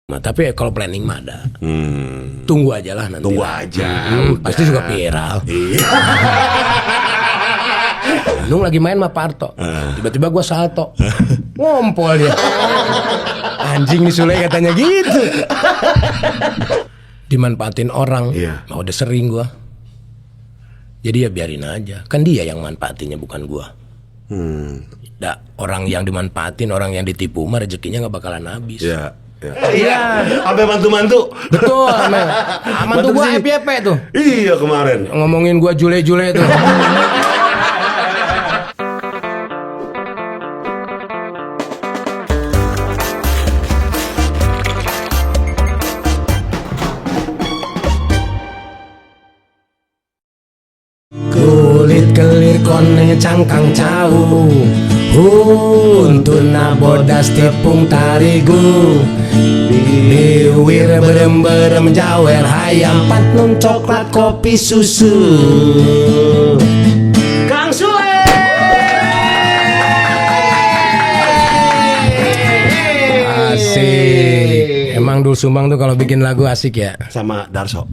Nah, tapi kalau planning mah ada. Tunggu aja lah nanti. Tunggu aja. Pasti juga viral. Iya. Nung lagi main sama Parto. Tiba-tiba gue salto. Ngompol dia. Anjing nih Sule katanya gitu. Dimanfaatin orang. Iya. Nah, udah sering gue. Jadi ya biarin aja. Kan dia yang manfaatinnya bukan gue. Orang yang dimanfaatin, orang yang ditipu mah rezekinya gak bakalan habis. Iya. Iya. Sampai mantu-mantu. Betul. Mantu gue FYP tuh. Iya kemarin. Ngomongin gue jule-jule tuh. Kulit kelir kone cangkang cau Untuna bodas tepung tarigu Liwir berem-berem jawer hayam patnun coklat kopi susu Kang Sule Asik. Emang Dul Sumbang tuh kalau bikin lagu asik ya. Sama Darso.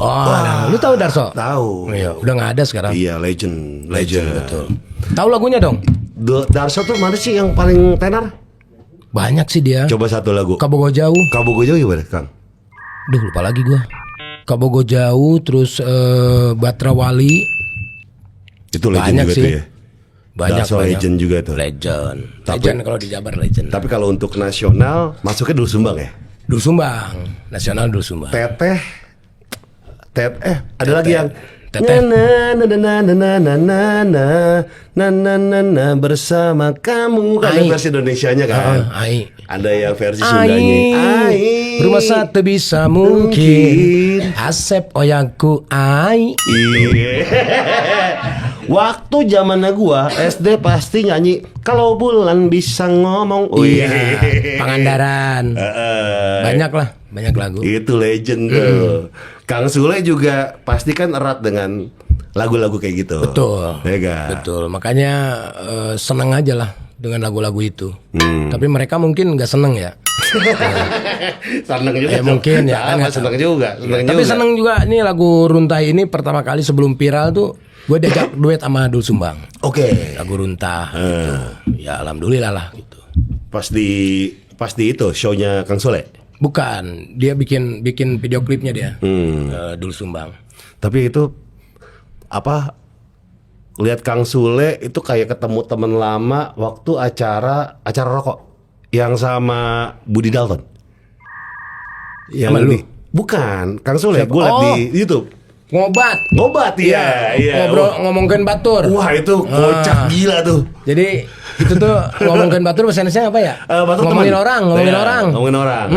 Oh, lu tahu Darso? Tahu. Iya, udah nggak ada sekarang. Iya, legend. Betul. Tahu lagunya dong? Darso tuh mana sih yang paling tenar? Banyak sih dia. Coba satu lagu. Kabogo Jauh. Kabogo Jauh gimana, Kang? Duh, lupa lagi gua. Kabogo Jauh, terus Batra Wali. Itu legend Banyak juga sih. tuh ya. Banyak. Legend juga tuh. Legend. Tapi- Legend kalau di Jabar legend. Tapi kalau untuk nasional masuknya Dul Sumbang ya. Dul Sumbang, nasional Dul Sumbang. Teteh ada lagi yang Teteh. na na na na na na na na na bersama kamu kan ada Ai. versi Indonesianya kan. Ai. Ada yang versi Sundanya. Rumah satu bisa mungkin. Asep oyangku ai. Iya. Waktu zamannya gua SD pasti nyanyi kalau bulan bisa ngomong. Iya. Pangandaran. Banyak lagu. Itu legend tuh. Kang Sule juga pasti kan erat dengan lagu-lagu kayak gitu. Betul. Ya kan? Betul. Makanya seneng aja lah dengan lagu-lagu itu. Tapi mereka mungkin nggak seneng ya. Seneng juga. Ya mungkin ya kan. nggak seneng tahu. juga. Tapi seneng juga nih lagu Runtah ini pertama kali sebelum viral tuh gue diajak duet sama Dul Sumbang. Oke. Lagu Runtah gitu. Ya alhamdulillah lah gitu. Pas di itu show-nya Kang Sule. Bukan, dia bikin video klipnya dia. Dul Sumbang. Tapi itu apa? Lihat Kang Sule itu kayak ketemu teman lama waktu acara rokok yang sama Budi Dalton. Yang Sama lu? Bukan, Kang Sule. Siapa? Gue liat Oh. di YouTube. Ngobat iya. Ngomongin batur. Wah itu kocak gila tuh. Jadi itu tuh ngomongin batur bahasa Indonesia apa ya? Batur ngomongin teman. orang. Ngomongin orang.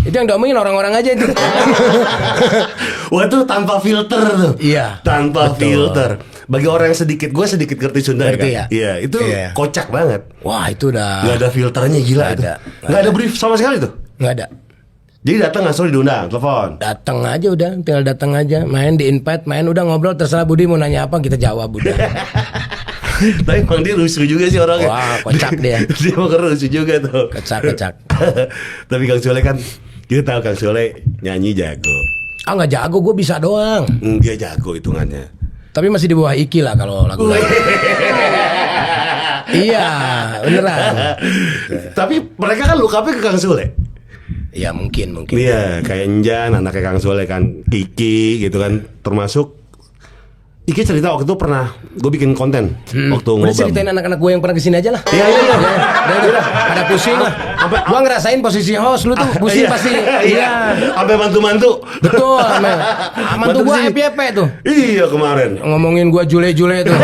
Itu yang diomongin orang-orang aja itu. Wah itu tanpa filter tuh. Iya, Tanpa betul. filter. Bagi orang yang gue sedikit ngerti Sunda Ngerti kan. ya? Iya, itu Iya. kocak banget. Wah itu udah. Gak ada filternya gila Nggak itu. ada. Gak ada brief sama sekali tuh. Nggak ada. Jadi datang nggak sorry diundang, telepon. Datang aja udah, tinggal datang aja. Main di invite, main udah ngobrol terserah Budi mau nanya apa kita jawab udah. Tapi emang dia rusuh juga sih orangnya. Wah, kocak dia. Dia emang rusuh juga tuh. Kecak. Tapi Kang Sule kan, kita tahu Kang Sule nyanyi jago. Nggak jago, gue bisa doang. Dia jago hitungannya. Tapi masih di bawah Iki lah kalau lagu. Iya, beneran. Tapi mereka kan look up-nya ke Kang Sule. Ya mungkin. Iya, kayak Enjan, anaknya Kang Sule kan, Kiki gitu kan, termasuk Iki cerita waktu itu pernah gue bikin konten waktu Udah ngobam. ceritain anak-anak gue yang pernah kesini aja lah. Iya. Udah, pada pusing lah. Gua ngerasain posisi host, lu tuh pusing pasti. Iya. Sampai mantu-mantu. Betul. Mantu gua kesini. FYP tuh. Iya kemarin. Ngomongin gua jule-jule tuh.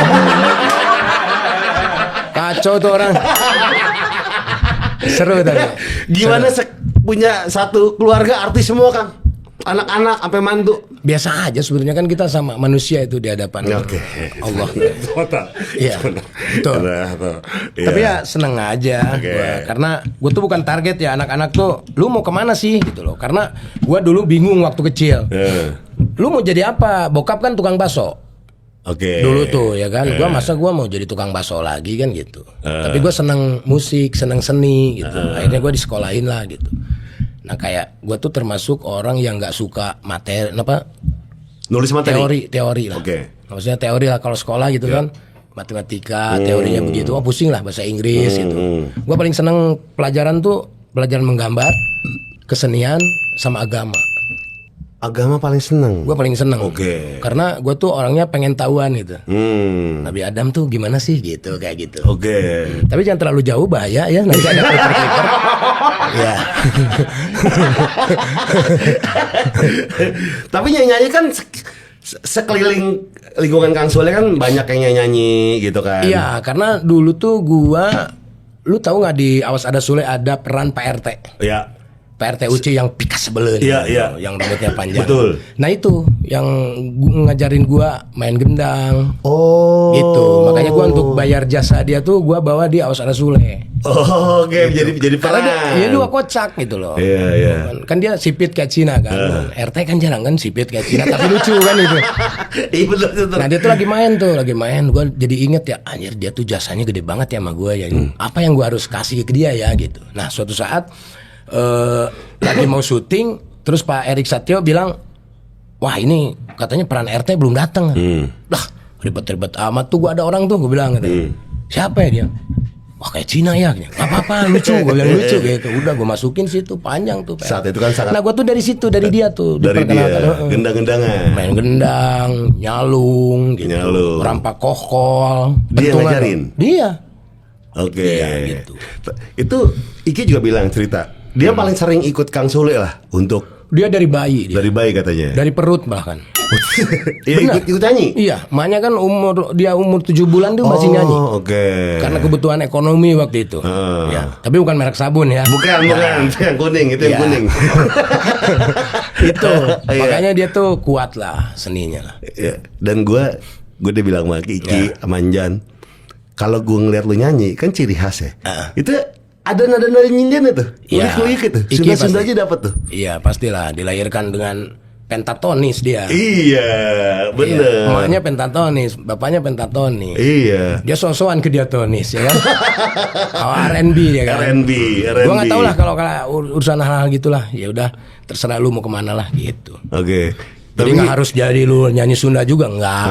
Kacau tuh orang. Seru tadi. Gimana punya satu keluarga artis semua Kang? Anak-anak sampai mantu. Biasa aja sebenarnya kan kita sama manusia itu di hadapan Oke. Allah. Iya. Betul. Iya. Tapi ya seneng aja gua. Karena gue tuh bukan target ya anak-anak tuh. Lu mau kemana sih gitu loh. Karena gue dulu bingung waktu kecil. Lu mau jadi apa? Bokap kan tukang bakso. Oke. Dulu tuh ya kan. Gua mau jadi tukang bakso lagi kan gitu. Tapi gue seneng musik, seneng seni gitu. Akhirnya gue disekolahin lah gitu. Nah kayak gue tuh termasuk orang yang nggak suka materi Nulis materi. teori lah. Maksudnya teori lah kalau sekolah gitu kan, matematika teorinya begitu, pusing lah bahasa Inggris gitu. Gue paling seneng pelajaran menggambar, kesenian sama agama. Agama paling seneng. Gue paling seneng. Karena gue tuh orangnya pengen tahuan gitu. Nabi Adam tuh gimana sih gitu, kayak gitu. Tapi jangan terlalu jauh, bahaya ya, nanti ada clicker. Ya. Tapi nyanyi kan sekeliling lingkungan Kang Sule kan banyak yang nyanyi gitu kan. Iya, karena dulu tuh lu tahu nggak di Awas Ada Sule ada peran Pak RT? Iya. Pak RT Uci yang pikas sebelen, yang rambutnya panjang. Betul. Nah itu yang ngajarin gua main gendang. Gitu. Makanya gua untuk bayar jasa dia tuh gua bawa di Awas Ada Sule. Gitu. jadi peran. Dia juga kocak gitu loh. Iya. Kan dia sipit kayak Cina kan. RT kan jarang kan sipit kayak Cina, tapi lucu kan itu. Iya betul. Nah dia tuh lagi main. Gua jadi inget ya, anjir dia tuh jasanya gede banget ya sama gua ya. Apa yang gua harus kasih ke dia ya gitu. Nah suatu saat lagi mau syuting, terus Pak Erik Satyo bilang, wah ini katanya peran RT belum datang. Dah ribet-ribet amat tuh, gua ada orang tuh, gue bilang gitu. Siapa ya dia? Wah kayak Cina ya, gak apa-apa, lucu, gue bilang lucu gitu. Udah gue masukin situ, panjang tuh. Saat itu kan sangat. Nah gue tuh dari situ, dari dia tuh. Dari dia, gendang-gendangan. Main gendang, nyalung, gitu. Rampak kokol. Dia ngajarin? Dia. Iya, gitu. Itu Iki juga bilang cerita. Dia paling sering ikut Kang Sule lah untuk. Dia dari bayi. Dari bayi katanya. Dari perut bahkan. Iya ikut nyanyi. Iya, makanya kan dia umur 7 bulan dia masih nyanyi. Karena kebutuhan ekonomi waktu itu. Ya, tapi bukan merek sabun ya. Bukan, yang kuning itu yang kuning. Itu. Makanya dia tuh kuat lah seninya lah. Dan gue udah bilang sama Iki, Manjan, kalau gue ngeliat lu nyanyi kan ciri khas ya. Itu ada nada-nada nyinden itu. Lirik-lirik itu. Sunda aja dapat tuh. Iya, pastilah dilahirkan dengan pentatonis dia. Iya, bener. Emaknya pentatonis, bapaknya pentatonis. Iya. Dia so-soan ke diatonis ya kan. R&B dia kan. R&B. Gua nggak tahu lah kalau urusan hal-hal gitulah. Ya udah, terserah lu mau kemana lah gitu. Jadi nggak harus jadi lu nyanyi Sunda juga nggak.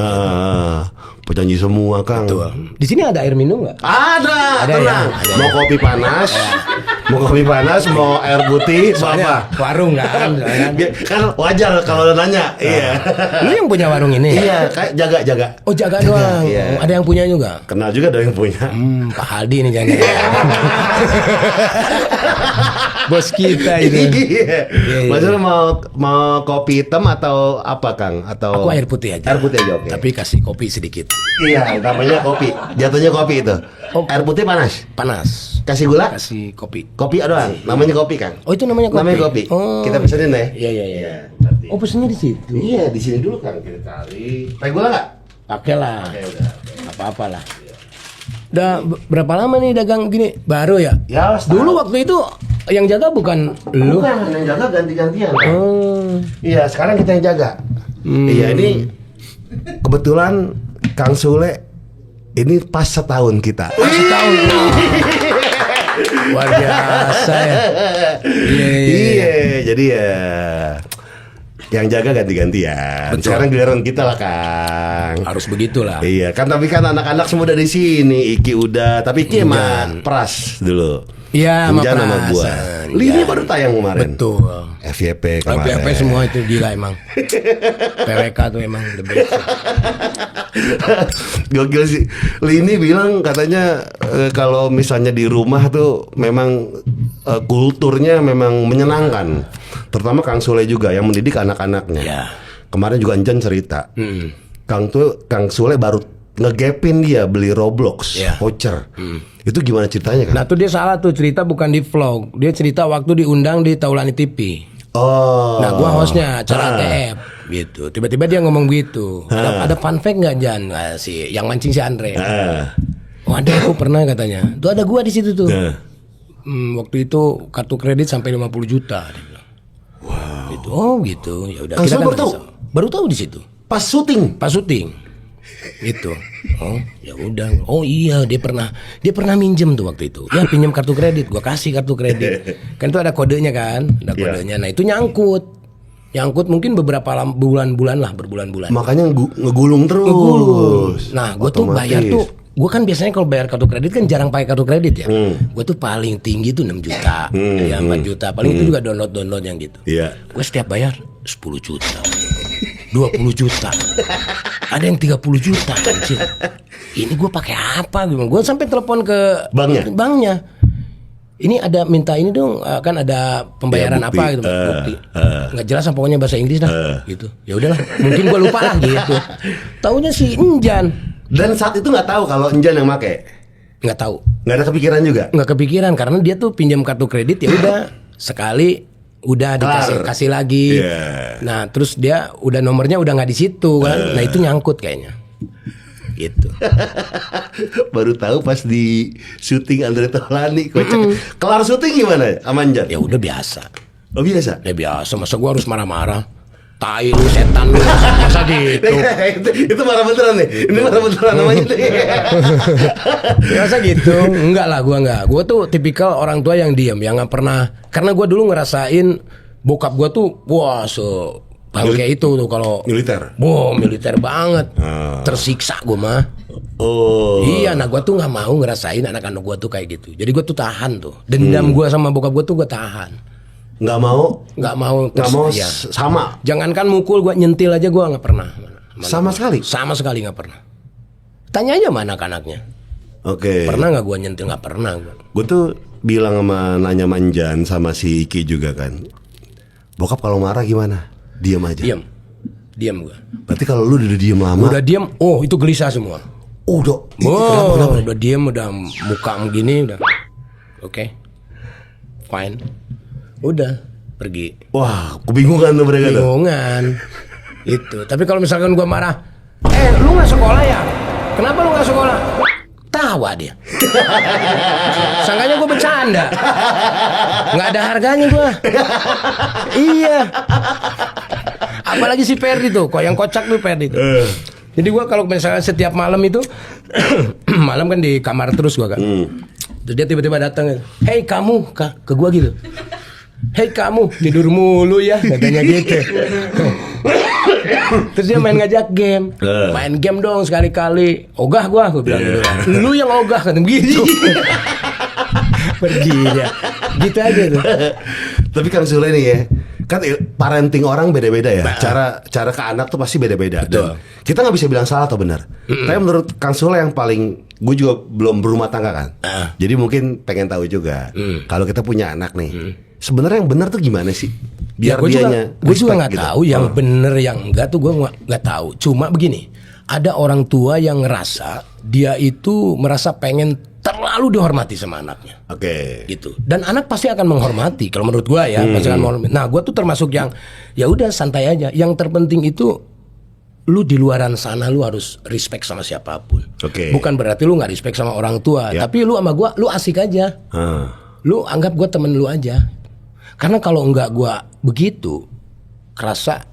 Penyanyi semua Kang. Betul. Di sini ada air minum nggak? Ada tenang. Ya, mau kopi panas, mau air putih, mau apa? Warung kan? Kan wajar kalau nanya. Iya. Lu yang punya warung ini? Iya, kayak jaga. Oh jaga doang. Iya. Ada yang punya juga? Kenal juga ada yang punya. Pak Haldi nih jangan. Bos kita ini. Iya. Maksudnya mau kopi hitam atau apa Kang? Atau aku air putih aja. Air putih aja oke. Tapi kasih kopi sedikit. Iya, namanya kopi. Jatuhnya kopi itu. Air putih panas. Panas. Kasih gula? Kasih kopi. Kopi doang. Namanya kopi Kang. Oh itu namanya kopi. Namanya kopi. Kita pesenin ya. Iya. Oh pesennya di situ. Iya, di sini dulu Kang kita cari. Pakai gula nggak? Pakai lah. Udah. Apa-apa lah. Udah berapa lama nih dagang gini? Baru ya? Ya, dulu waktu itu yang jaga bukan lu? Bukan, yang jaga ganti-gantian. Iya, sekarang kita yang jaga. Iya, ini kebetulan Kang Sule ini pas setahun kita. Setahun. Luar biasa ya. Iya, jadi ya yang jaga ganti-gantian. Sekarang giliran kita lah Kang. Harus begitulah. Iya kan, tapi kan anak-anak semua dari sini. Iki udah, tapi Iki emang Pras dulu. Iya, sama Pras. Sama gua. Lini baru tayang kemarin. Betul. FYP kemarin. FYP semua itu gila emang. PWK tuh emang the best. Gokil sih. Lini bilang katanya kalau misalnya di rumah tuh memang kulturnya memang menyenangkan. Terutama Kang Sule juga yang mendidik anak-anaknya. Ya. Kemarin juga Anjan cerita. Kang Sule baru ngegapin dia beli Roblox, voucher. Itu gimana ceritanya Kan? Nah tuh dia salah tuh, cerita bukan di vlog. Dia cerita waktu diundang di Taulani TV. Nah gua hostnya acara ATF gitu. Tiba-tiba dia ngomong gitu. Ada fun fact nggak Jan? Si yang mancing si Andre. Waduh aku pernah katanya. Tuh ada gua di situ tuh. Waktu itu kartu kredit sampai 50 juta dia bilang. Wow. Gitu. Oh gitu. Ya udah kita kan baru tahu di situ. Pas syuting. Gitu. Oh, ya udah. Oh iya, dia pernah minjem tuh waktu itu. Ya pinjam kartu kredit, gua kasih kartu kredit. Kan itu ada kodenya kan, ada kodenya. Nah, itu nyangkut mungkin beberapa bulan-bulan lah, berbulan-bulan. Makanya ngegulung terus. Nah, gue tuh bayar tuh, gue kan biasanya kalau bayar kartu kredit kan jarang pakai kartu kredit ya. Gue tuh paling tinggi tuh 6 juta, ya 4 juta. Paling itu juga download yang gitu. Iya. Gue setiap bayar 10 juta, 20 juta, ada yang 30 juta. Anjir. Ini gue pakai apa? Gue sampai telepon ke banknya. Ini ada minta ini dong, kan ada pembayaran ya, bukti, apa gitu, bukti. Nggak jelas pokoknya bahasa Inggris dah, gitu. Ya udahlah, mungkin gua lupa lah gitu. Taunya si Enjan. Dan saat itu nggak tahu kalau Enjan yang make. Nggak tahu. Nggak ada kepikiran juga. Nggak kepikiran karena dia tuh pinjam kartu kredit ya udah sekali udah dikasih lagi. Yeah. Nah terus dia udah nomornya udah nggak di situ kan. Nah itu nyangkut kayaknya. Gitu. Baru tahu pas di syuting Andre Taulani kocak. Kelar syuting gimana Amanjan? Ya udah biasa. Oh biasa? Ya biasa, masa gua harus marah-marah. Tai lu setan lu. Masa gitu. Itu marah beneran nih. Ini marah beneran namanya. Biasa gitu. Enggak lah, gua enggak. Gua tuh tipikal orang tua yang diam, yang nggak pernah. Karena gua dulu ngerasain bokap gua tuh wah bangke itu tuh kalau militer. Militer banget. Tersiksa gue mah. Oh. Iya, nah gue tuh nggak mau ngerasain anak-anak gue tuh kayak gitu. Jadi gue tuh tahan tuh. Dendam gue sama bokap gue tuh gue tahan. Nggak mau. Ya. Sama. Jangankan mukul, gue nyentil aja gue nggak pernah. Sama sekali. Sama sekali nggak pernah. Tanya aja sama anak-anaknya. Oke. Pernah nggak gue nyentil? Nggak pernah gue. Gue tuh bilang sama nanya Manjan sama si Iki juga kan. Bokap kalau marah gimana? Diam aja. Diam gue. Berarti kalau lu udah diem lama. Udah diem, itu gelisah semua. Kenapa? Udah diem, udah muka begini udah. Oke. Fine. Udah pergi. Wah, kebingungan tuh mereka tuh. Kebingungan. Itu. Tapi kalau misalkan gue marah, lu nggak sekolah ya? Kenapa lu nggak sekolah? Tawa dia. Sangkanya gue bercanda. Nggak ada harganya gue. Iya. Apalagi si Ferdi tuh, kok yang kocak tuh Ferdi tuh. Jadi gue kalau misalnya setiap malam itu, malam kan di kamar terus gue kan. Terus dia tiba-tiba datang, "Hei kamu," ke gue gitu. "Hei kamu, tidur mulu ya," katanya gitu. Terus dia ngajak game. Main game dong sekali-kali. Ogah gue bilang gitu. Lu yang ogah kan begitu. Pergi dia. Gitu aja tuh. Tapi Kang Sule nih ya, kan parenting orang beda-beda ya. Cara ke anak tuh pasti beda-beda. Dan kita nggak bisa bilang salah atau benar. Tapi menurut Kang Sule yang paling, gue juga belum berumah tangga kan. Jadi mungkin pengen tahu juga. Kalau kita punya anak nih, sebenarnya yang benar tuh gimana sih? Biar gue juga nggak gitu. tahu yang bener yang enggak tuh gue nggak tahu. Cuma begini, ada orang tua yang ngerasa dia itu merasa pengen terlalu dihormati sama anaknya. Oke. Gitu. Dan anak pasti akan menghormati. Kalau menurut gue ya, pasti akan menghormati. Nah, gue tuh termasuk yang ya udah santai aja. Yang terpenting itu lu di luaran sana lu harus respect sama siapapun. Oke. Bukan berarti lu nggak respect sama orang tua, tapi lu sama gue, lu asik aja. Lu anggap gue temen lu aja. Karena kalau enggak gua begitu, kerasa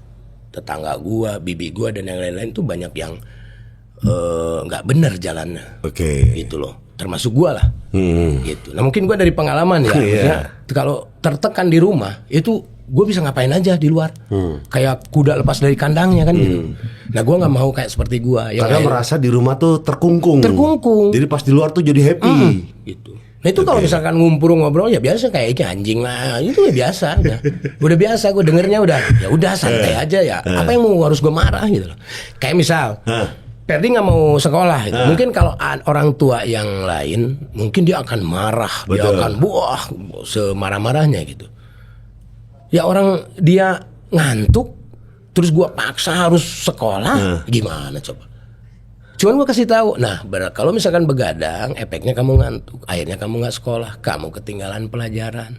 tetangga gua, bibi gua dan yang lain-lain tuh banyak yang nggak bener jalannya. Oke. Gitu loh. Termasuk gua lah. Gitu. Nah mungkin gua dari pengalaman ya. Maksudnya, kalau tertekan di rumah itu gua bisa ngapain aja di luar. Kayak kuda lepas dari kandangnya kan gitu. Nah gua nggak mau kayak seperti gua. Karena merasa di rumah tuh terkungkung. Jadi pas di luar tuh jadi happy. Gitu. Nah itu kalau misalkan ngumpul ngobrol ya biasa kayak anjing lah, itu ya biasa udah biasa, gue dengernya udah ya udah santai aja ya. Apa yang mau harus gue marah gitu loh. Kayak misal Ferdi nggak mau sekolah gitu. Mungkin kalau orang tua yang lain mungkin dia akan marah. Dia akan semarah-marahnya gitu. Ya orang dia ngantuk terus gue paksa harus sekolah, gimana coba. Cuman gue kasih tahu, nah kalau misalkan begadang, efeknya kamu ngantuk, akhirnya kamu nggak sekolah, kamu ketinggalan pelajaran.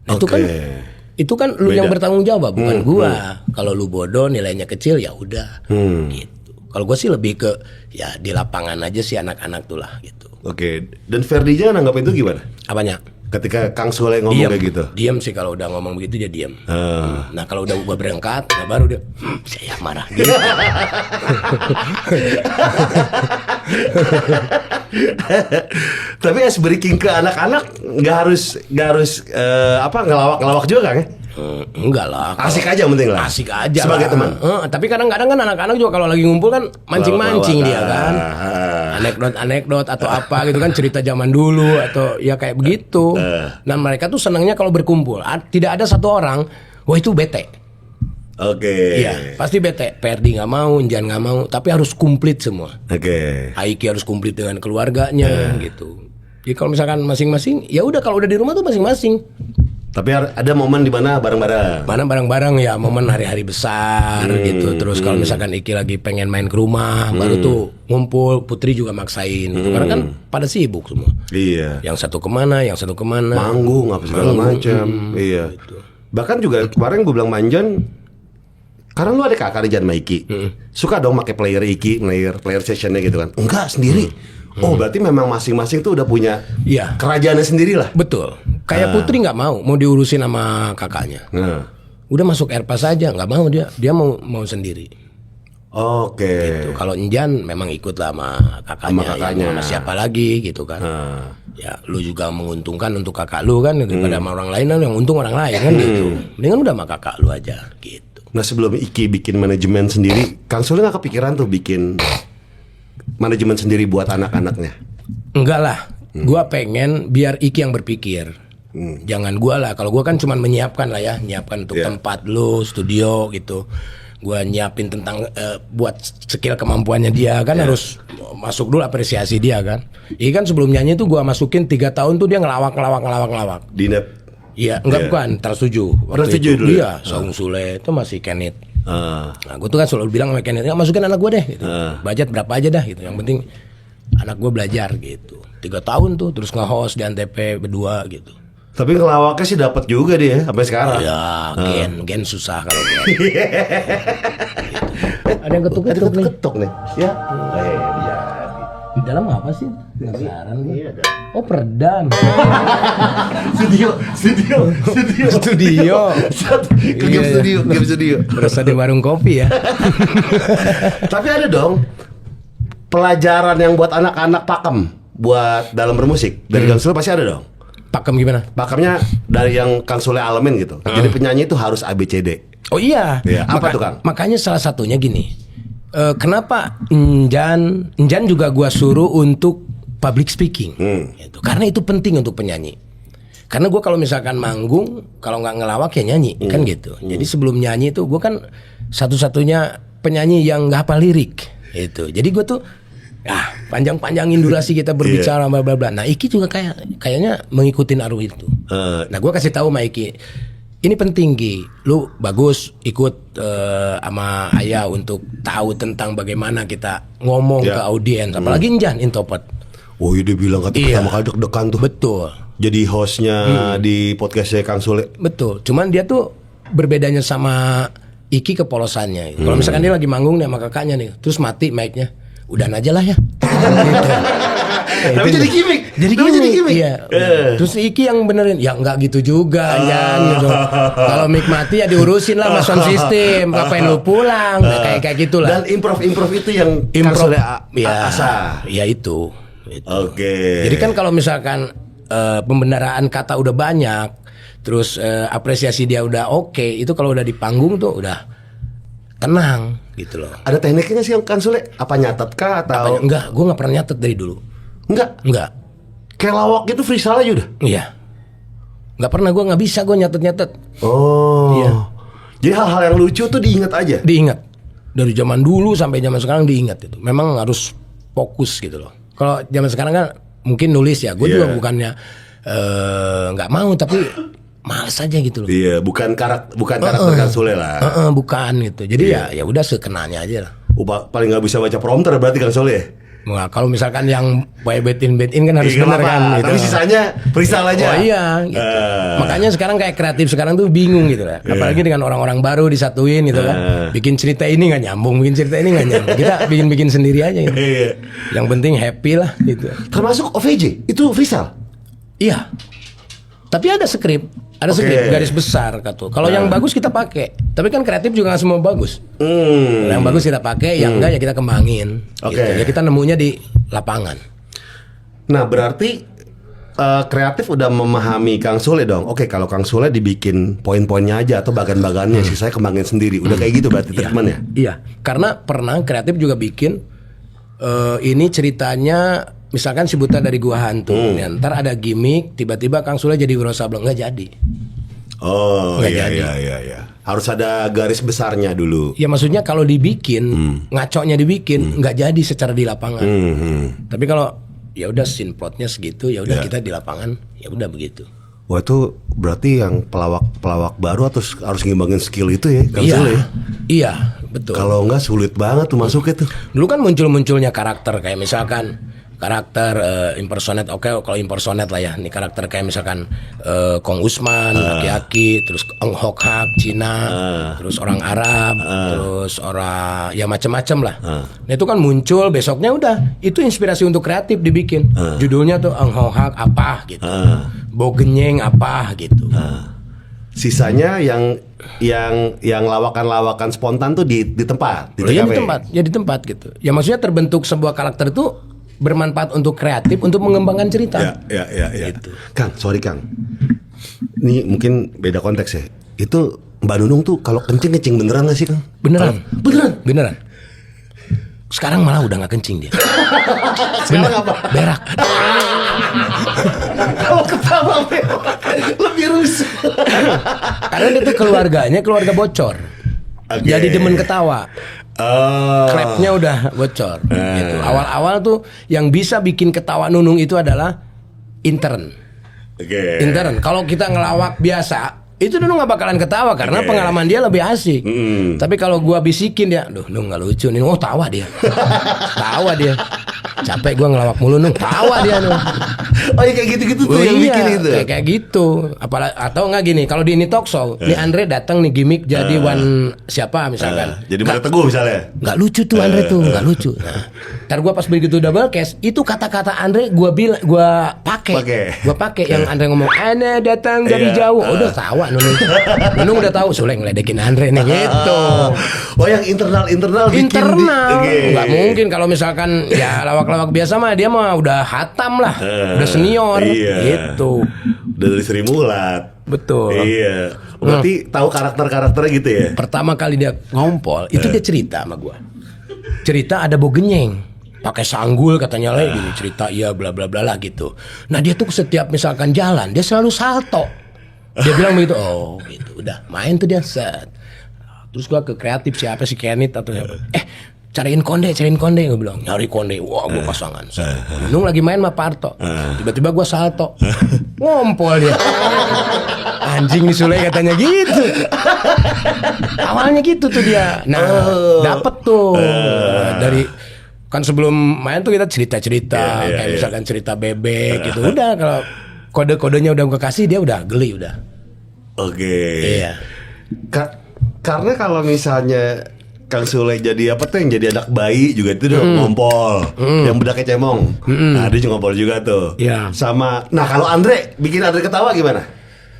Nah, itu kan lu yang bertanggung jawab, bukan gua. Kalau lu bodoh, nilainya kecil, ya udah. Gitu. Kalau gue sih lebih ke ya di lapangan aja sih anak-anak tuh lah gitu. Oke. Dan Ferdi-nya nanggap itu gimana? Apanya? Ketika Kang Sule ngomong kayak gitu. Diam sih kalau udah ngomong begitu dia diam. Nah kalau udah gua berangkat, nah baru dia saya marah. Gitu. Tapi ice breaking ke anak-anak nggak harus ngelawak juga kan? Enggak lah. Asik aja penting lah. Asik aja sebagai lah. teman. Tapi kadang-kadang kan anak-anak juga kalau lagi ngumpul kan mancing-mancing dia kan. Anekdot atau apa gitu kan, cerita zaman dulu atau ya kayak begitu. Nah mereka tuh senangnya kalau berkumpul. Tidak ada satu orang, wah itu bete. Oke. Iya, pasti bete. Perdi nggak mau, Injan nggak mau, tapi harus komplit semua. Oke. Aiki harus komplit dengan keluarganya gitu. Jadi kalau misalkan masing-masing, ya udah kalau udah di rumah tuh masing-masing. Tapi ada momen di mana bareng-bareng. Mana bareng-bareng ya, momen hari-hari besar gitu. Terus kalau misalkan Iki lagi pengen main ke rumah, baru tuh ngumpul. Putri juga maksain gitu. Karena kan pada sibuk semua. Iya. Yang satu kemana, yang satu kemana. Manggung apa segala macam. Iya. Gitu. Bahkan juga kemarin gue bilang Manjan, karena lu ada kakak di Jan Maiki, suka dong pakai player Iki, player sessionnya gitu kan? Enggak, sendiri. Oh berarti memang masing-masing tuh udah punya kerajaannya sendiri lah. Betul. Kayak Putri nggak mau diurusin sama kakaknya. Udah masuk Airpas aja, nggak mau dia mau sendiri. Oke. Gitu. Kalau Injan memang ikut lah sama kakaknya, sama siapa lagi gitu kan. Ya lu juga menguntungkan untuk kakak lu kan, daripada sama orang lain kan, yang untung orang lain kan gitu. Mendingan udah sama kakak lu aja gitu. Nah sebelum Iki bikin manajemen sendiri, Kang Sule nggak kepikiran tuh bikin manajemen sendiri buat anak-anaknya? Enggak lah, gua pengen biar Iki yang berpikir. Jangan gua lah, kalau gua kan cuma menyiapkan lah ya, nyiapkan untuk tempat lu, studio gitu. Gua nyiapin tentang buat skill kemampuannya dia kan, harus masuk dulu apresiasi dia kan. Iki kan sebelum nyanyi tuh gua masukin 3 tahun tuh dia ngelawak. Dinep. Iya, enggak bukan, Trans 7. Trans 7 dulu. Iya, Saung Sule itu masih Kenneth. Nah, gue tuh kan selalu bilang sama Kenneth, masukin anak gue deh gitu. Budget berapa aja dah gitu. Yang penting anak gue belajar gitu. 3 tahun tuh terus nge-host di Antv berdua gitu. Tapi ngelawaknya sih dapat juga dia sampai sekarang. Ya, gen susah kalau gen. Gitu. Ada yang ketuk nih. Ya. Iya. Di dalam apa sih? Penasaran gue. Iya, oh, peredam. Studio. Game studio. Berasa di warung kopi ya. Tapi ada dong pelajaran yang buat anak-anak pakem buat dalam bermusik dari Kang Sule pasti ada dong. Pakem gimana? Pakemnya dari yang Kang Sule alamin gitu. Jadi penyanyi itu harus ABCD. Oh iya. Apa tuh Kang? Makanya salah satunya gini. Kenapa Njan juga gua suruh untuk public speaking, gitu. Karena itu penting untuk penyanyi. Karena gua kalau misalkan manggung, kalau nggak ngelawak ya nyanyi, kan gitu. Jadi sebelum nyanyi itu gua kan satu-satunya penyanyi yang nggak hafal lirik, gitu. Jadi gua tuh panjang-panjangin durasi kita berbicara bla bla bla. Nah Iki juga kayaknya mengikutin arus itu. Nah gua kasih tahu sama Iki. Ini penting Ki, lu bagus ikut sama Ayah untuk tahu tentang bagaimana kita ngomong ke audiens, apalagi Njan Intopet. Oh iya dia bilang pertama kali deg-degan tuh. Betul. Jadi hostnya di podcastnya Kang Sule. Betul. Cuman dia tuh berbedanya sama Iki kepolosannya. Kalau misalkan dia lagi manggung nih sama kakaknya nih, terus mati mic-nya, udahan aja lah ya. Gitu. Tapi jadi gimmick. Jadi gimmick. Iya. Terus Iki yang benerin, ya enggak gitu juga Jan gitu. Kalau mic mati ya diurusin lah sama sound system. Ngapain lu pulang? Kayak gitulah. Dan improv itu yang improv asah. Ya itu. Oke. Jadi kan kalau misalkan pembenaran kata udah banyak, terus apresiasi dia udah oke, itu kalau udah di panggung tuh udah tenang gitu loh. Ada tekniknya sih Kang Sule? Apa nyatet kah atau? Enggak, gue nggak pernah nyatet dari dulu. Enggak. Kayak lawak gitu freestyle aja udah? Iya. Nggak pernah, gue nggak bisa gue nyatet. Oh. Iya. Jadi hal-hal yang lucu tuh diingat aja? Diingat. Dari zaman dulu sampai zaman sekarang diingat itu. Memang harus fokus gitu loh. Kalau zaman sekarang kan mungkin nulis ya. Gue juga bukannya nggak mau, tapi males aja gitu loh. Iya, bukan karakter Kang Sule lah. Bukan gitu. Jadi ya udah sekenanya aja lah. Paling nggak bisa baca prompter berarti Kang Sule ya? Nah, kalau misalkan yang bed in kan harus benar kan gitu. Tapi sisanya freestyle aja. Oh iya gitu. Makanya sekarang kayak kreatif sekarang tuh bingung gitu lah. Apalagi dengan orang-orang baru disatuin gitu kan. Bikin cerita ini nggak nyambung, kita bikin sendiri aja gitu. Yang penting happy lah gitu. Termasuk OVJ itu freestyle? Iya. Tapi ada skrip, garis besar kata. Kalau yang bagus kita pakai. Tapi kan kreatif juga nggak semua bagus. Yang bagus kita pakai, yang enggak ya kita kembangin. Gitu. Ya kita nemunya di lapangan. Nah berarti kreatif udah memahami Kang Sule dong. Oke, kalau Kang Sule dibikin poin-poinnya aja atau bagan-bagannya, sih saya kembangin sendiri. Udah kayak gitu berarti treatmentnya. Iya, karena pernah kreatif juga bikin ini ceritanya. Misalkan si buta dari gua hantu, ntar ada gimmick, tiba-tiba Kang Sule jadi Wiro Sableng, nggak jadi. Oh iya. Harus ada garis besarnya dulu. Ya maksudnya kalau dibikin, ngaconya dibikin, nggak jadi secara di lapangan. Tapi kalau ya udah scene plotnya segitu, ya udah kita di lapangan, ya udah begitu. Wah itu berarti yang pelawak baru atau harus ngembangin skill itu ya, Kang Sule? Iya, betul. Kalau nggak sulit banget tuh masuknya tuh. Dulu kan muncul-munculnya karakter kayak misalkan karakter impersonate, kalau impersonate lah ya, nih karakter kayak misalkan Kong Usman, Aki-Aki, terus Eng Hok Hak, Cina, terus orang Arab, terus orang ya macam-macam lah. Nah itu kan muncul, besoknya udah itu inspirasi untuk kreatif dibikin. Judulnya tuh Eng Hok Hak apa gitu, Bogenyeng apa gitu. Sisanya yang lawakan-lawakan spontan tuh di tempat, di TKP. Ya di tempat gitu. Ya maksudnya terbentuk sebuah karakter itu bermanfaat untuk kreatif untuk mengembangkan cerita. Ya. Gitu. Kang, sorry Kang. Ini mungkin beda konteks ya. Itu Mbak Nunung tuh kalau kencing beneran gak sih Kang? Beneran. Sekarang malah udah gak kencing dia. Sekarang apa? Berak. Kalau ketawa lebih rusuh. Karena dia tuh keluarga bocor. Jadi demen ketawa. Klepnya udah bocor gitu. Awal-awal tuh yang bisa bikin ketawa Nunung itu adalah intern. Intern. Kalau kita ngelawak biasa, itu Nunung gak bakalan ketawa karena pengalaman dia lebih asik. Tapi kalau gua bisikin dia, duh Nung gak lucu nih. Oh tawa dia. Capek gua ngelawak mulu Nung. Tawa dia Nung. Oh ya kayak gitu-gitu tuh yang bikin itu. Kayak gitu. Atau enggak gini, kalau di ini talk show, nih Andre datang nih gimmick jadi one siapa misalkan. Jadi Mbak Teguh misalnya. Nggak lucu tuh Andre tuh, nggak lucu. Nah, ntar gue pas begitu double cast, itu kata-kata Andre gue pakai yang Andre ngomong, Ane datang dari jauh, udah tawa Nunung udah tahu, Sule ngeledekin Andre nih gitu. Oh yang internal bikin nggak mungkin kalau misalkan ya lawak-lawak biasa mah dia mah udah hatam lah, udah senior gitu. Udah dari Sri Mulat. Betul. Iya. Berarti tahu karakter-karakternya gitu ya. Pertama kali dia ngompol, itu dia cerita sama gua. Cerita ada Bogenyeng, pakai sanggul katanya lagi gini cerita iya bla bla bla lah gitu. Nah dia tuh setiap misalkan jalan dia selalu salto. Dia bilang begitu, oh gitu. Udah main tuh dia set. Terus gua ke kreatif siapa sih Kenit atau siapa? Cariin konde gue bilang. Nyari konde, wah gue pasangan. Nunung lagi main sama Parto. Tiba-tiba gue salto. Ngompol dia. Anjing nih Sule katanya gitu. Awalnya gitu tuh dia. Nah dapet tuh. Dari kan sebelum main tuh kita cerita-cerita. Kayak misalkan cerita bebek gitu. Udah kalau kode-kodenya udah gue kasih dia udah geli udah. Oke. Iya. Karena kalau misalnya Kang Sule jadi apa tuh yang jadi anak bayi juga itu udah ngompol, yang bedaknya cemong, nah dia juga ngompol juga tuh. Sama, nah kalau Andre bikin Andre ketawa gimana?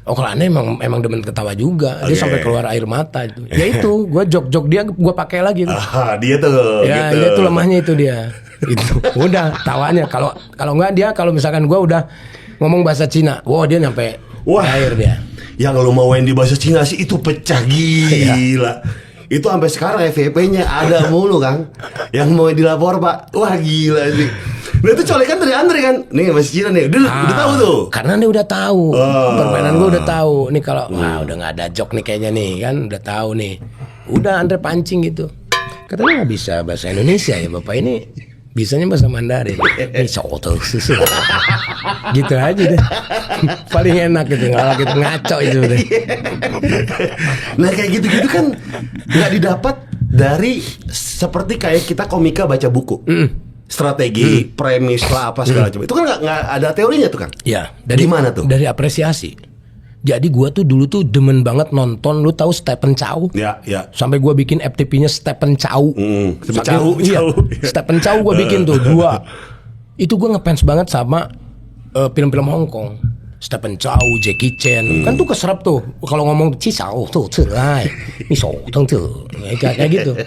Oh kalau Andre emang demen ketawa juga, dia sampai keluar air mata itu. Ya itu, gue jok dia, gue pakai lagi. Dia tuh. Ya gitu. dia tuh lemahnya itu dia. Itu udah tawanya. Kalau nggak dia, kalau misalkan gue udah ngomong bahasa Cina, dia nyampe air dia. Yang lo mauin di bahasa Cina sih itu pecah gila. Itu sampai sekarang FVP-nya ada mulu Kang. Yang mau dilapor Pak. Wah gila sih. Nah itu colekan dari Andre kan. Nih masih Cina nih. Udah tahu tuh. Karena dia udah tahu. Permainan gue udah tahu. Nih kalau udah nggak ada jok nih kayaknya nih kan udah tahu nih. Udah Andre pancing gitu. Katanya nggak bisa bahasa Indonesia ya Bapak ini. Bisanya bahasa Mandarin. Ini soto susu. Gitu aja deh. Paling enak gitu kita ngaco itu deh. Nah kayak gitu-gitu kan nggak didapat dari seperti kayak kita komika baca buku. Strategi, premis lah apa segala macam. Itu kan nggak ada teorinya tuh kan? Ya. Dari mana tuh? Dari apresiasi. Jadi gua tuh dulu tuh demen banget nonton, lu tahu Stephen Chow? Ya. Sampai gua bikin FTP-nya Stephen Chow. Chow. Stephen Chow gua bikin tuh 2. Itu gua ngefans banget sama film-film Hong Kong. Stephen Chow, Jackie Chan, kan tuh keserap tuh. Kalau ngomong cisau tuh cerai, tuh kayak gitu.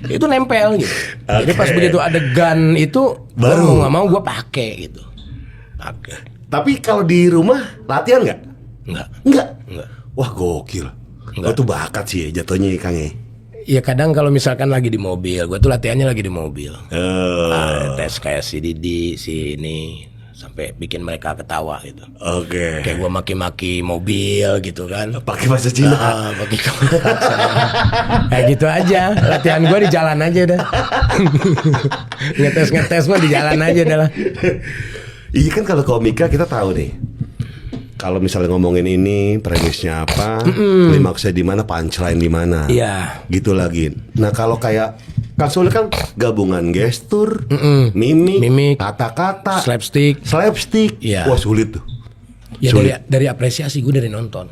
Itu nempel gitu. Jadi pas begitu adegan itu baru mau nggak mau gue pakai gitu. Tapi kalau di rumah latihan nggak? Nggak. Wah gokil. Gue tuh bakat sih ya jatuhnya Kang ya. Ya kadang kalau misalkan lagi di mobil, gue tuh latihannya lagi di mobil. Tes kayak si Didi, si ini, sampai bikin mereka ketawa gitu. Oke. Kayak gue maki-maki mobil gitu kan. Pakai bahasa Cina. Pakai kayak gitu aja. Latihan gue di jalan aja udah. ngetes gue di jalan aja udah lah. Iya kan kalau komika kita tahu nih. Kalau misalnya ngomongin ini premisnya apa, klimaksnya di mana, punchline di mana. Iya. Gitu lagi. Nah, kalau kayak Kang Sule kan gabungan gestur, mimik, kata-kata, slapstick. Iya. Wah, sulit tuh. Ya dari apresiasi gue dari nonton.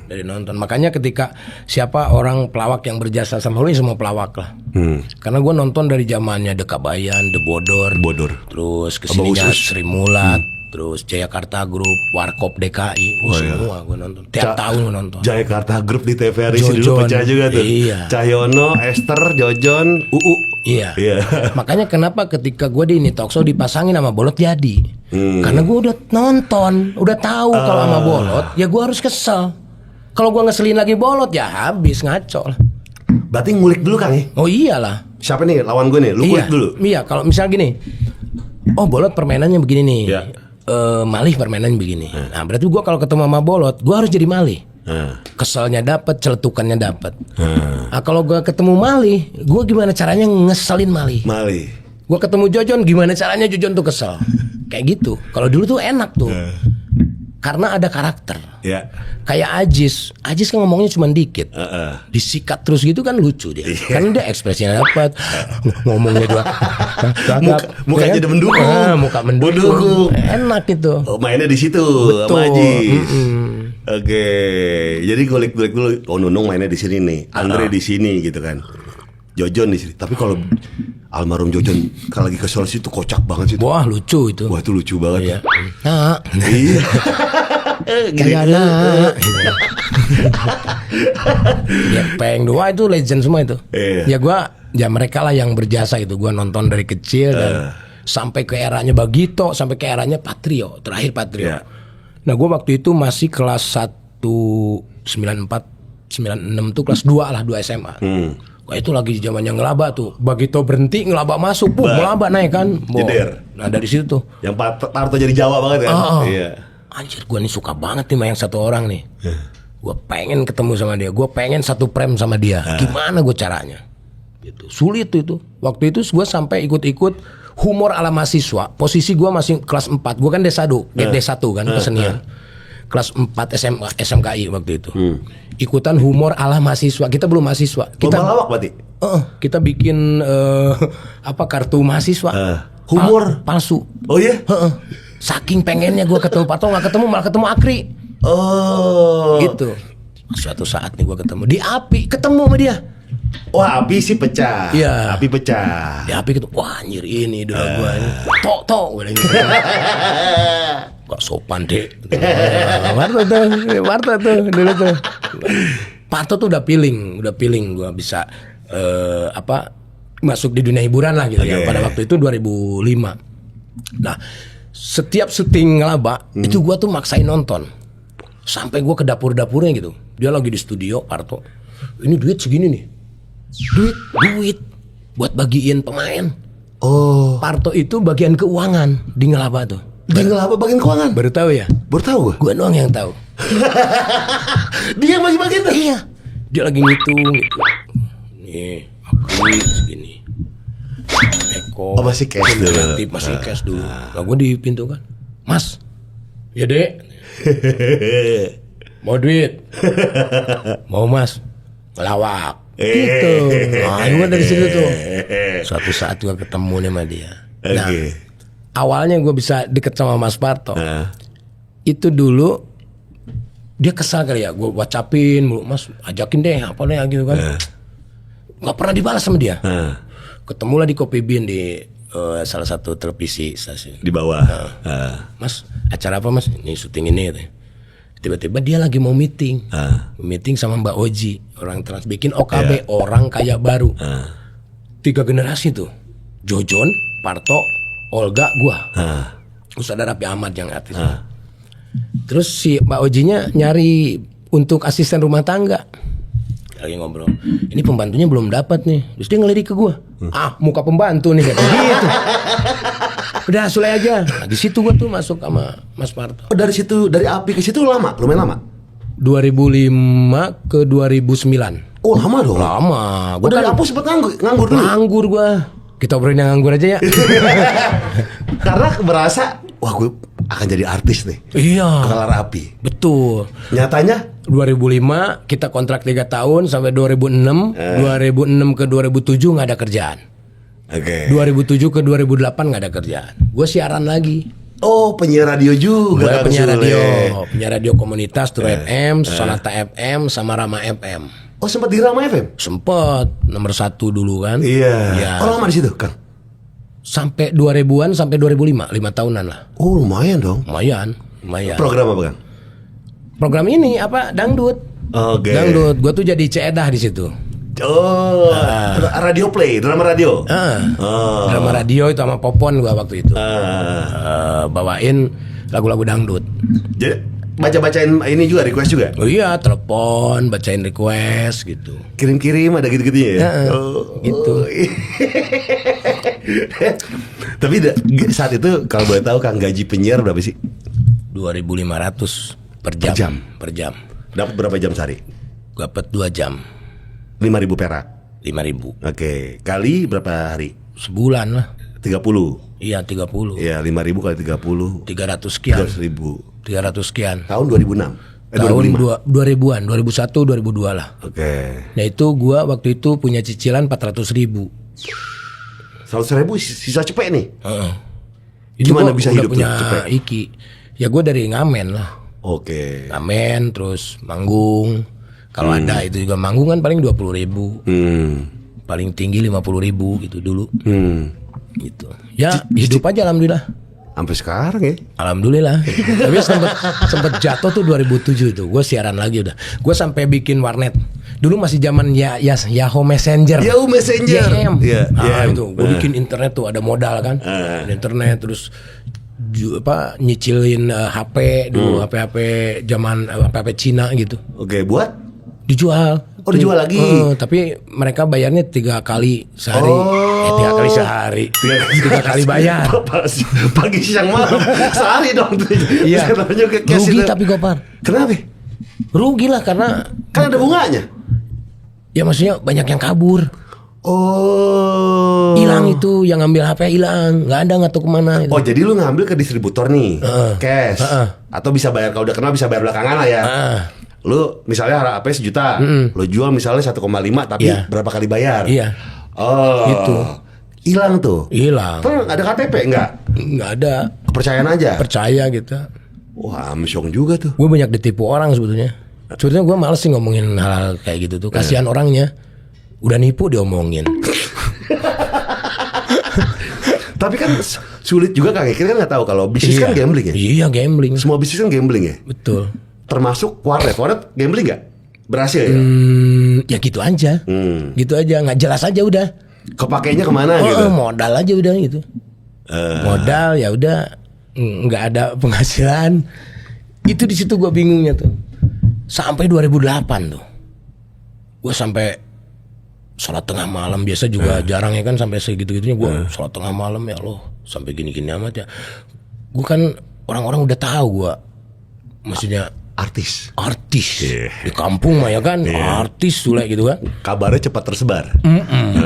Dari nonton. Makanya ketika siapa orang pelawak yang berjasa sama lu, semua pelawak lah. Karena gue nonton dari zamannya The Kabayan, The Bodor. Terus kesininya Sri Mulat, terus Jayakarta Group, Warkop DKI. Semua gue nonton. Tiap tahun gue nonton. Jayakarta Group di TVRI dulu pecah juga tuh. Iya. Cahyono, Esther, Jojon, UU. Iya. Makanya kenapa ketika gue di ini talkshow dipasangin sama Bolot jadi. Karena gue udah nonton, udah tahu kalau sama Bolot, ya gue harus kesel. Kalau gue ngeselin lagi Bolot, ya habis ngaco lah. Berarti ngulik dulu Kang ya? Oh iyalah. Siapa nih lawan gue nih? Lu ngulik dulu. Iya, kalau misal gini, oh Bolot permainannya begini nih. Iya. Malih permainannya begini. Nah berarti gue kalau ketemu sama Bolot, gue harus jadi Malih. Keselnya dapat, celetukannya dapat. Nah kalau gue ketemu Malih, gue gimana caranya ngeselin Malih? Gue ketemu Jojon, gimana caranya Jojon tuh kesel? Kayak gitu. Kalau dulu tuh enak tuh, karena ada karakter. Kayak Ajis kan ngomongnya cuma dikit, disikat terus gitu kan lucu dia. Kan dia ekspresinya dapat, ngomongnya dua, mukanya udah mendukung, muka mendukung, enak itu. Mainnya di situ, sama Ajis. Oke, jadi kulik dulu. Oh Nunung mainnya di sini nih, Andre di sini gitu kan. Jojon di sini. Tapi kalau almarhum Jojon kalau lagi kesel situ kocak banget sih. Wah lucu itu. Wah itu lucu banget. Iya. Nah. Iya. Kayak anak. Ya Peng Dua itu legend semua itu. Ya mereka lah yang berjasa itu. Gua nonton dari kecil dan sampai ke eranya Bagito, sampai ke eranya Patrio, terakhir Patrio. Nah gue waktu itu masih kelas 1 94 96 tuh kelas 2 lah, 2 SMA. Wah itu lagi zamannya ngelaba tuh. Bagito berhenti ngelaba masuk, ngelaba naik kan. Jeder. Nah dari situ tuh. Yang Parto jadi Jawa banget kan. Iya. Anjir gue nih suka banget nih sama yang satu orang nih. Gue pengen ketemu sama dia. Gue pengen satu frame sama dia. Gimana gue caranya? Gitu. Sulit tuh itu. Waktu itu gue sampai ikut-ikut humor ala mahasiswa. Posisi gue masih kelas 4. Gue kan D1 kan kesenian. Kelas 4 SMA SMKI waktu itu. Ikutan humor ala mahasiswa. Kita belum mahasiswa. Kita lawak berarti. Kita bikin kartu mahasiswa. Humor palsu. Oh iya? Saking pengennya gue ketemu Parto, nggak ketemu, malah ketemu Akri. Gitu. Suatu saat nih gue ketemu di Api, ketemu sama dia. Wah Api sih pecah. Iya. Api pecah. Di Api gitu. Wah anjir ini idola gue ini. Tok gue gitu. Gak sopan deh. Parto tuh dulu tuh. Parto tuh udah feeling gue bisa masuk di dunia hiburan lah gitu ya. Pada waktu itu 2005. Nah setiap syuting ngelaba itu gue tuh maksain nonton. Sampai gue ke dapur-dapurnya gitu. Dia lagi di studio Parto. Ini duit segini nih. Duit buat bagiin pemain. Parto itu bagian keuangan di ngelaba tuh. Di ngelaba bagian keuangan? Baru tahu ya? Baru tahu gue. Gue doang yang tahu. Dia bagi-bagiin tuh? Iya. Dia lagi ngitung gitu. Nih, Akri segini. Eko. Masih cash dulu. Masih cash dulu. Nah gue di pintu kan. Mas. Ya dek. Mau duit? Mau mas? Ngelawak. Gitu. Nah gue dari situ tuh. Suatu saat gue ketemu nih sama dia. Nah awalnya gue bisa deket sama Mas Parto. Itu dulu dia kesal kali ya. Gue whatsappin mulu, Mas ajakin deh apa deh gitu kan. Gak pernah dibalas sama dia. Ketemulah di Kopi Bean di salah satu televisi stasiun di bawah. Mas acara apa mas? Ini syuting ini gitu. Tiba-tiba dia lagi mau meeting. Meeting sama Mbak Oji, orang Trans, bikin OKB, orang kaya baru. 3 generasi tuh. Jojon, Parto, Olga, gua. Terus ada Raffi Ahmad yang artis. Terus si Mbak Ojinya nyari untuk asisten rumah tangga. Lagi ngobrol. Ini pembantunya belum dapat nih. Terus dia ngelirik ke gua. Muka pembantu nih kata gitu. Udah Sule aja. Nah, di situ gua tuh masuk sama Mas Parto. Oh, dari situ, dari API ke situ lumayan lama. 2005 ke 2009. Oh, lama dong. Lama. Gua dari Apu sempet nganggur dulu. Nganggur gua. Kita obrolin yang nganggur aja ya. Karena merasa, wah gue akan jadi artis nih. Iya. Kelar Api. Betul. Nyatanya 2005 kita kontrak 3 tahun sampai 2006. 2006 ke 2007 nggak ada kerjaan. Oke. 2007 ke 2008 nggak ada kerjaan. Gue siaran lagi. Oh, penyiar radio juga. Gue Kang penyiar Sule. radio. Penyiar radio komunitas True FM, Sonata FM, sama Rama FM. Oh, sempat di Rama FM? Sempet nomor 1 dulu kan. Iya. Ya. Oh, lama di situ, Kang? Sampai 2000-an sampai 2005, 5 tahunan lah. Oh, lumayan dong. Lumayan. Program apa, Kang? Program ini apa? Dangdut. Oke. Dangdut. Gue tuh jadi cedah di situ. Oh, radio play, drama radio. Drama radio itu sama Popon gua waktu itu. Bawain lagu-lagu dangdut. Jadi baca-bacain ini juga, request juga? Oh iya, telepon, bacain request gitu. Kirim-kirim ada gitu-gitunya ya? Gitu. Tapi saat itu kalau boleh tahu Kang, gaji penyiar berapa sih? 2.500 per jam. Per jam. Dapat berapa jam sehari? Dapat 2 jam. 5.000 perak. 5.000. Oke, kali berapa hari? Sebulan lah. 30. Iya, 30. Iya, 5.000 kali 30. 300 sekian. 300.000. 300 sekian. Tahun 2006. Tahun 2005. 2000-an, 2001, 2002 lah. Oke. Nah itu gua waktu itu punya cicilan 400.000. 100.000 sisa cepet nih. Itu Gimana gua bisa udah hidup tuh punya cepet? iki. Ya gue dari ngamen lah. Oke. Ngamen terus manggung. Kalau ada itu juga manggung kan paling 20.000. Paling tinggi 50.000 gitu dulu. Gitu. Ya hidup aja alhamdulillah. Sampai sekarang ya. Alhamdulillah. Tapi sempet jatuh tuh 2007 itu. Gue siaran lagi udah. Gue sampai bikin warnet. Dulu masih zaman Yahoo Messenger. Yahoo Messenger. YM. Iya, YM. Itu gue bikin internet tuh ada modal kan. Internet terus nyicilin HP dulu, HP zaman HP Cina gitu. Oke, buat Dijual. Oh, dijual lagi. Tapi mereka bayarnya 3 kali sehari. 3 kali sehari. 3 kali bayar. Pagi siang malam sehari dong. Iya. Rugi itu. tapi Gopar. Kenapa? Rugi lah karena Kan ada bunganya. ya maksudnya banyak yang kabur. Oh. Hilang itu yang ngambil HP hilang, nggak ada nggak tahu kemana. Itu. Oh, jadi lu ngambil ke distributor nih, cash, atau bisa bayar kalau udah kenal bisa bayar belakangan lah ya. Lu misalnya HP 1 juta, lu jual misalnya 1,5 tapi berapa kali bayar? Iya. Oh. Itu. Hilang tuh. Hilang. Tuh ada KTP enggak? Nggak ada. Kepercayaan aja. Percaya gitu. Wah, amsyong juga tuh. Gue banyak ditipu orang sebetulnya. Sebetulnya gue males sih ngomongin hal kayak gitu tuh. Kasihan orangnya. Udah nipu diomongin. Tapi kan sulit juga Kang. Kita kan nggak tahu kalau bisnis kan gambling ya. Iya gambling. Semua bisnis kan gambling ya. Betul. Termasuk warnet. Warnet gambling nggak? Berhasil ya? Ya gitu aja. Gitu aja. Nggak jelas aja udah. Kepakainya kemana gitu? Modal aja udah gitu. Modal ya udah. Nggak ada penghasilan. Itu di situ gue bingungnya tuh. Sampai 2008 tuh. Gue sampai sholat tengah malam. Biasa juga jarang ya kan sampai segitu-gitunya. Gue sholat tengah malam ya Allah. Sampai gini-gini amat ya. Gue kan orang-orang udah tahu gue. Maksudnya artis di kampung mah ya kan artis Sule gitu kan. Kabarnya cepat tersebar.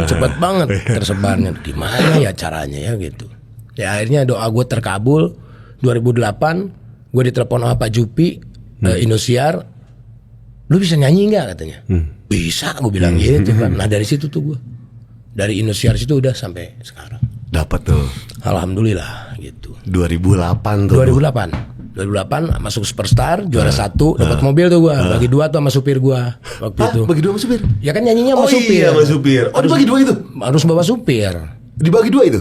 Cepat banget tersebarnya. Gimana ya caranya ya gitu. Ya akhirnya doa gue terkabul. 2008 gue ditelepon sama Pak Jupi Indosiar. Lu bisa nyanyi nggak katanya? Bisa, gue bilang gitu kan. Nah dari situ tuh gue dari Indosiar situ udah sampai sekarang. Dapat tuh. Alhamdulillah gitu. 2008 tuh. 2008 masuk Superstar juara 1 dapat mobil tuh gue bagi 2 tuh sama supir gue waktu itu. Bagi 2 sama supir? Ya kan nyanyinya sama supir. Iya sama supir. Oh dibagi 2 itu? Harus bawa supir. Dibagi 2 itu?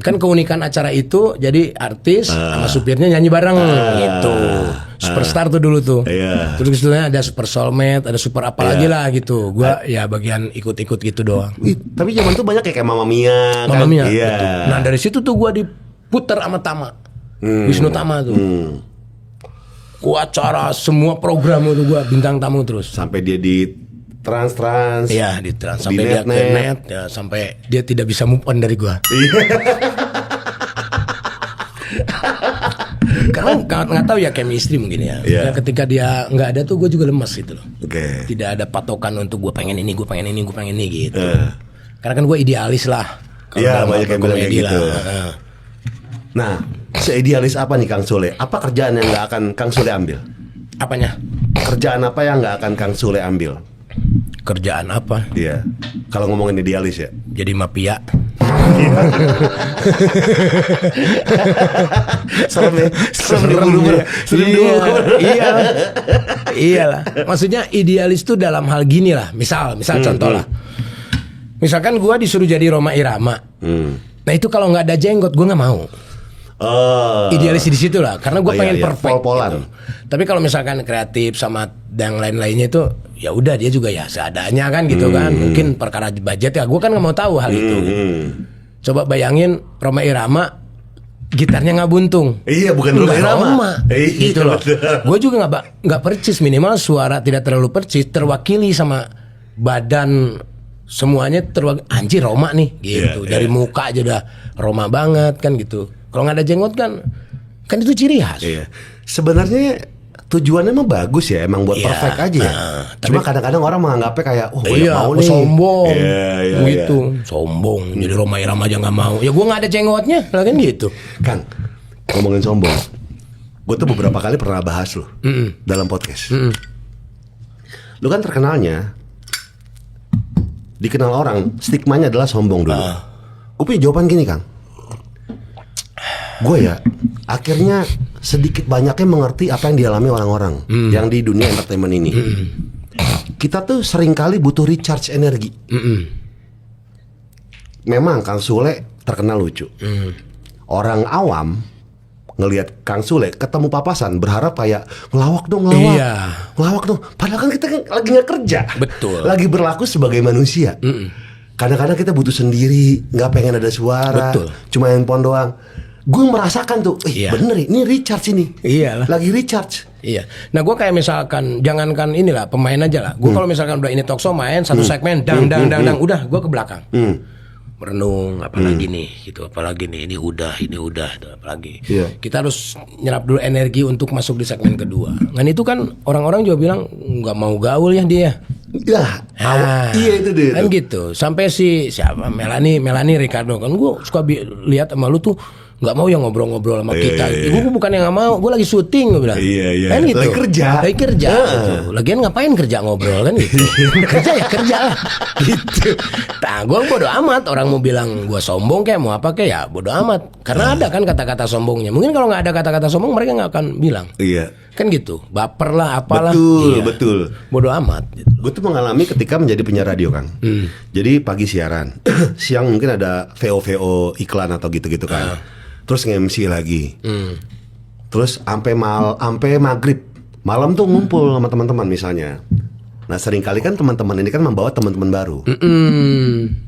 Kan keunikan acara itu jadi artis sama supirnya nyanyi bareng gitu. Superstar tuh dulu tuh. Iya. Terus istilahnya ada Super Soulmate, ada Super apa lagi lah gitu. Gua ya bagian ikut-ikut gitu doang. Tapi zaman tuh banyak kayak Mamma Mia kan. Mamma Mia. Iya. Betul. Nah dari situ tuh gua diputer sama Tama. Wisnu Tama tuh. Gua acara semua program itu gua bintang tamu terus. Sampai dia di Trans. Iya di Trans sampai Di dia ke net. net ya, sampai dia tidak bisa move on dari gua. Karena nggak tahu ya chemistry mungkin ya. Iya. Ya, ketika dia nggak ada tuh gue juga lemas gitu loh. Oke. Tidak ada patokan untuk gue pengen ini gitu. Karena kan gue idealis lah. Kalau Iya, dalam banyak yang bilang kayak berkomedi gitu. lah. Nah, seidealis apa nih Kang Sule? Apa kerjaan yang nggak akan Kang Sule ambil? Apanya? Kerjaan apa yang nggak akan Kang Sule ambil? Kerjaan apa? Iya. Kalau ngomongin idealis ya. Jadi mafia. Serem ya. Iya. Iyalah. Maksudnya idealis tuh dalam hal gini lah. Misal contoh lah. Misalkan gue disuruh jadi Rhoma Irama. Nah itu kalau nggak ada jenggot gue nggak mau. Idealis di situ lah, karena gue pengen perfect. Pol-polan. Gitu. Tapi kalau misalkan kreatif sama yang lain-lainnya itu, ya udah dia juga ya seadanya kan gitu kan. Mungkin perkara budget ya, gue kan nggak mau tahu hal itu. Gitu. Coba bayangin Rhoma Irama gitarnya nggak buntung. Iya, bukan Rhoma Irama. Gitu loh. Gue juga nggak percis, minimal suara tidak terlalu percis, terwakili sama badan. Semuanya anjir Roma nih gitu. Dari muka aja udah Roma banget kan gitu. Kalau nggak ada jenggot kan itu ciri khas. Iya. Sebenarnya tujuannya emang bagus ya, emang buat perfect aja ya. Cuma kadang-kadang orang menganggapnya kayak, oh gue mau nih. Sombong. Iya, gitu. Sombong. Jadi Rhoma Irama aja nggak mau. Ya gue nggak ada jenggotnya, lah kan gitu. Kang, ngomongin sombong, gue tuh beberapa kali pernah bahas lo dalam podcast. Lu kan terkenalnya, dikenal orang, stigmanya adalah sombong dulu. Gue punya jawaban gini Kang. Gue ya akhirnya sedikit banyaknya mengerti apa yang dialami orang-orang yang di dunia entertainment ini. Kita tuh seringkali butuh recharge energi. Memang Kang Sule terkenal lucu. Orang awam ngelihat Kang Sule ketemu papasan berharap kayak ngelawak dong. Ngelawak dong. Padahal kan kita lagi nggak kerja. Betul. Lagi berlaku sebagai manusia. Kadang-kadang kita butuh sendiri, nggak pengen ada suara. Betul. Cuma handphone doang. Gue merasakan tuh, bener ini recharge ini. Iyalah. Lagi recharge. Iya. Nah gue kayak misalkan jangankan inilah pemain aja lah. Gue kalau misalkan udah ini talkshow main satu segmen dang udah gue ke belakang. Merenung apalagi nih gitu, apalagi nih ini udah itu apalagi. Kita harus nyerap dulu energi untuk masuk di segmen kedua. Dan itu kan orang-orang juga bilang nggak mau gaul ya dia. Iya itu dia. Kan gitu. Sampai siapa Melanie Ricardo kan gue suka lihat sama lu tuh nggak mau yang ngobrol-ngobrol sama kita. Gue bukan yang nggak mau, gue lagi syuting gue bilang. Kan gitu. Lagi kerja. Gitu. Lagian ngapain kerja ngobrol kan gitu. Kerja lah. Gitu. Nah gue bodo amat orang mau bilang gue sombong kayak mau apa kayak ya bodo amat. Karena ada kan kata-kata sombongnya. Mungkin kalau nggak ada kata-kata sombong mereka nggak akan bilang. Iya. Kan gitu. Baper lah apalah. Betul. Bodo amat. Gitu. Gue tuh mengalami ketika menjadi penyiar radio Kang. Jadi pagi siaran, siang mungkin ada VO iklan atau gitu-gitu kan. Terus nge-MC lagi. Terus sampai maghrib. Malam tuh ngumpul sama teman-teman misalnya. Nah seringkali kan teman-teman ini kan membawa teman-teman baru.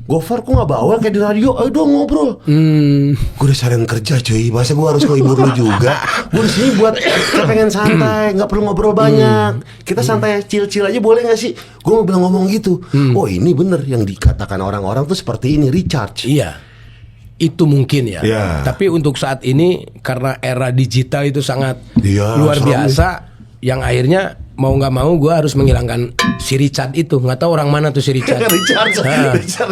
Gofar kok gak bawa kayak di radio? Ayo dong ngobrol. Gue udah seharian kerja cuy. Masa gue harus ngehibur lu juga? Gue disini buat kita pengen santai, gak perlu ngobrol banyak. Kita santai chill-chill aja boleh gak sih? Gue mau bilang ngomong gitu. Oh ini bener yang dikatakan orang-orang tuh seperti ini, recharge. Iya. Itu mungkin ya. Tapi untuk saat ini karena era digital itu sangat luar biasa, yang akhirnya mau nggak mau gue harus menghilangkan si Richard itu. Nggak tahu orang mana tuh si Richard.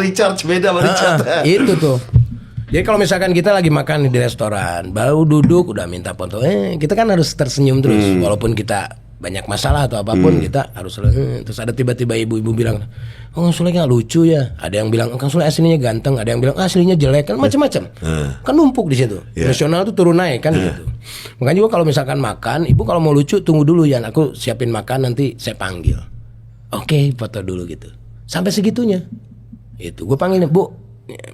Richard beda sama Richard. Itu tuh. Jadi kalau misalkan kita lagi makan di restoran, baru duduk udah minta foto, kita kan harus tersenyum terus, walaupun kita banyak masalah atau apapun kita harus terus ada tiba-tiba ibu-ibu bilang, oh Kang Sule nggak lucu ya. Ada yang bilang Kang Sule aslinya ganteng, ada yang bilang aslinya jelek kan macam-macam. Kan numpuk di situ. Nasional tuh turun naik kan gitu. Makanya juga kalau misalkan makan, ibu kalau mau lucu tunggu dulu ya, aku siapin makan nanti saya panggil. Oke, foto dulu gitu. Sampai segitunya. Itu gue panggil Bu,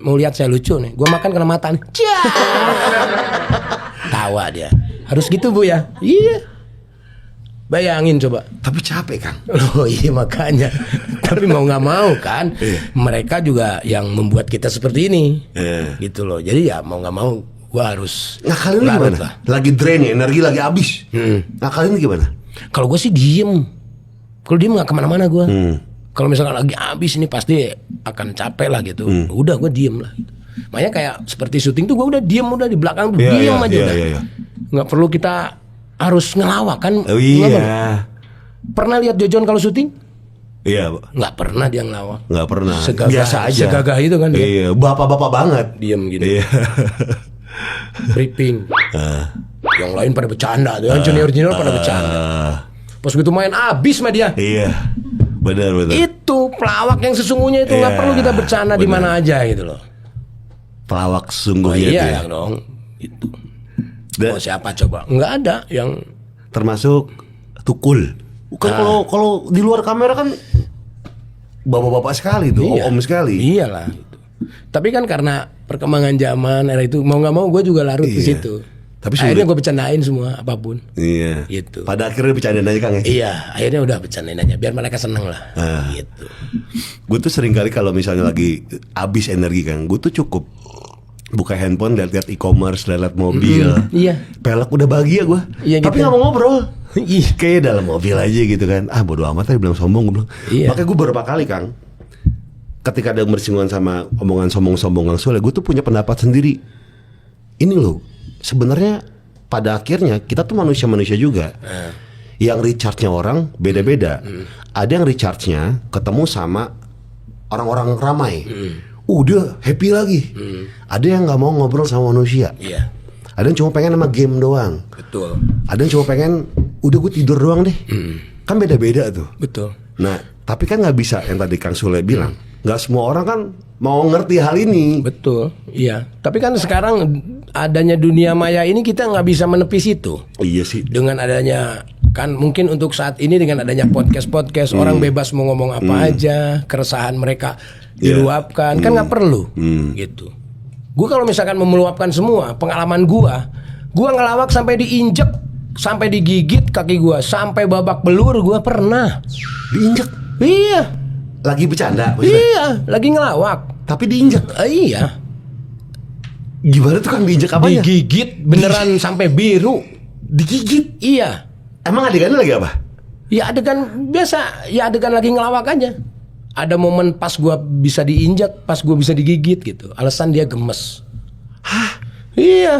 mau lihat saya lucu nih. Gue makan kena mata nih. Tawa dia. Harus gitu Bu ya. Iya. Bayangin coba. Tapi capek Kang. Oh iya makanya. Tapi mau nggak mau kan, mereka juga yang membuat kita seperti ini, gitu loh. Jadi ya mau nggak mau, gua harus. Nah kalian gimana? lah. Lagi drain ya, energi lagi habis. Nah kalian gimana? Kalau gue sih diem. Kalau diem nggak kemana-mana gue. Kalau misalkan lagi habis ini pasti akan capek lah gitu. Udah gue diem lah. Gitu. Makanya kayak seperti syuting tuh gue udah diem, udah di belakang tuh diem aja udah. Nggak perlu kita harus ngelawak kan. Oh iya. Pernah lihat Jojon kalau syuting? Iya. Nggak pernah dia ngelawak. Nggak pernah. Segagah, biasa aja. Segagah itu kan dia. Iya. Bapak-bapak banget. Diem gini. Iya. Briefing. Yang lain pada bercanda tuh. Yang junior pada bercanda. Pas gitu main abis sama dia. Iya. Benar. Itu pelawak yang sesungguhnya itu nggak perlu kita bercanda di mana aja gitu loh. Pelawak sungguhnya Iya itu ya. dong. Itu. Oh siapa coba? Nggak ada yang termasuk Tukul. Bukan kalau di luar kamera kan bapak-bapak sekali tuh, om sekali. Iyalah. Gitu. Tapi kan karena perkembangan zaman era itu mau nggak mau gue juga larut di situ. Tapi akhirnya gue bercandain semua apapun. Iya. Gitu. Pada akhirnya bercandain aja Kang ya. Iya, akhirnya udah bercandain aja biar mereka seneng lah. Gitu. Gue tuh sering kali kalau misalnya lagi habis energi Kang, gue tuh cukup buka handphone, lihat e-commerce, lihat mobil. Iya. Pelek udah bahagia gue. Iya, tapi gitu. nggak mau ngobrol. Iya. Kayak dalam mobil aja gitu kan. Bodo amat tadi bilang sombong gue bilang. Iya. Makanya gue beberapa kali Kang, ketika ada bersinggungan sama omongan sombong-sombong Kang Sule, gue tuh punya pendapat sendiri. Ini loh, sebenarnya pada akhirnya kita tuh manusia-manusia juga. Yang recharge-nya orang beda-beda. Ada yang recharge-nya ketemu sama orang-orang ramai. Udah happy lagi. Ada yang nggak mau ngobrol sama manusia. Iya. Ada yang cuma pengen sama game doang. Betul. Ada yang cuma pengen udah gue tidur doang deh. Kan beda-beda tuh. Betul. Nah tapi kan nggak bisa yang tadi Kang Sule bilang. Nggak semua orang kan mau ngerti hal ini. Betul. Iya. Tapi kan sekarang adanya dunia maya ini kita nggak bisa menepis itu. Iya sih. Dengan adanya kan mungkin untuk saat ini dengan adanya podcast orang bebas mau ngomong apa aja, keresahan mereka diluapkan kan nggak perlu gitu. Gue kalau misalkan mau meluapkan semua pengalaman gue ngelawak sampai diinjek, sampai digigit kaki gue, sampai babak belur gue pernah. Diinjek. Iya. Lagi bercanda maksudnya? Iya, lagi ngelawak. Tapi diinjek. Iya. Gimana tuh Kang diinjek apanya? Digigit beneran sampai biru. Digigit? Iya. Emang adegannya lagi apa? Ya adegan biasa, ya adegan lagi ngelawak aja. Ada momen pas gua bisa diinjak, pas gua bisa digigit gitu. Alasan dia gemes. Hah? Iya.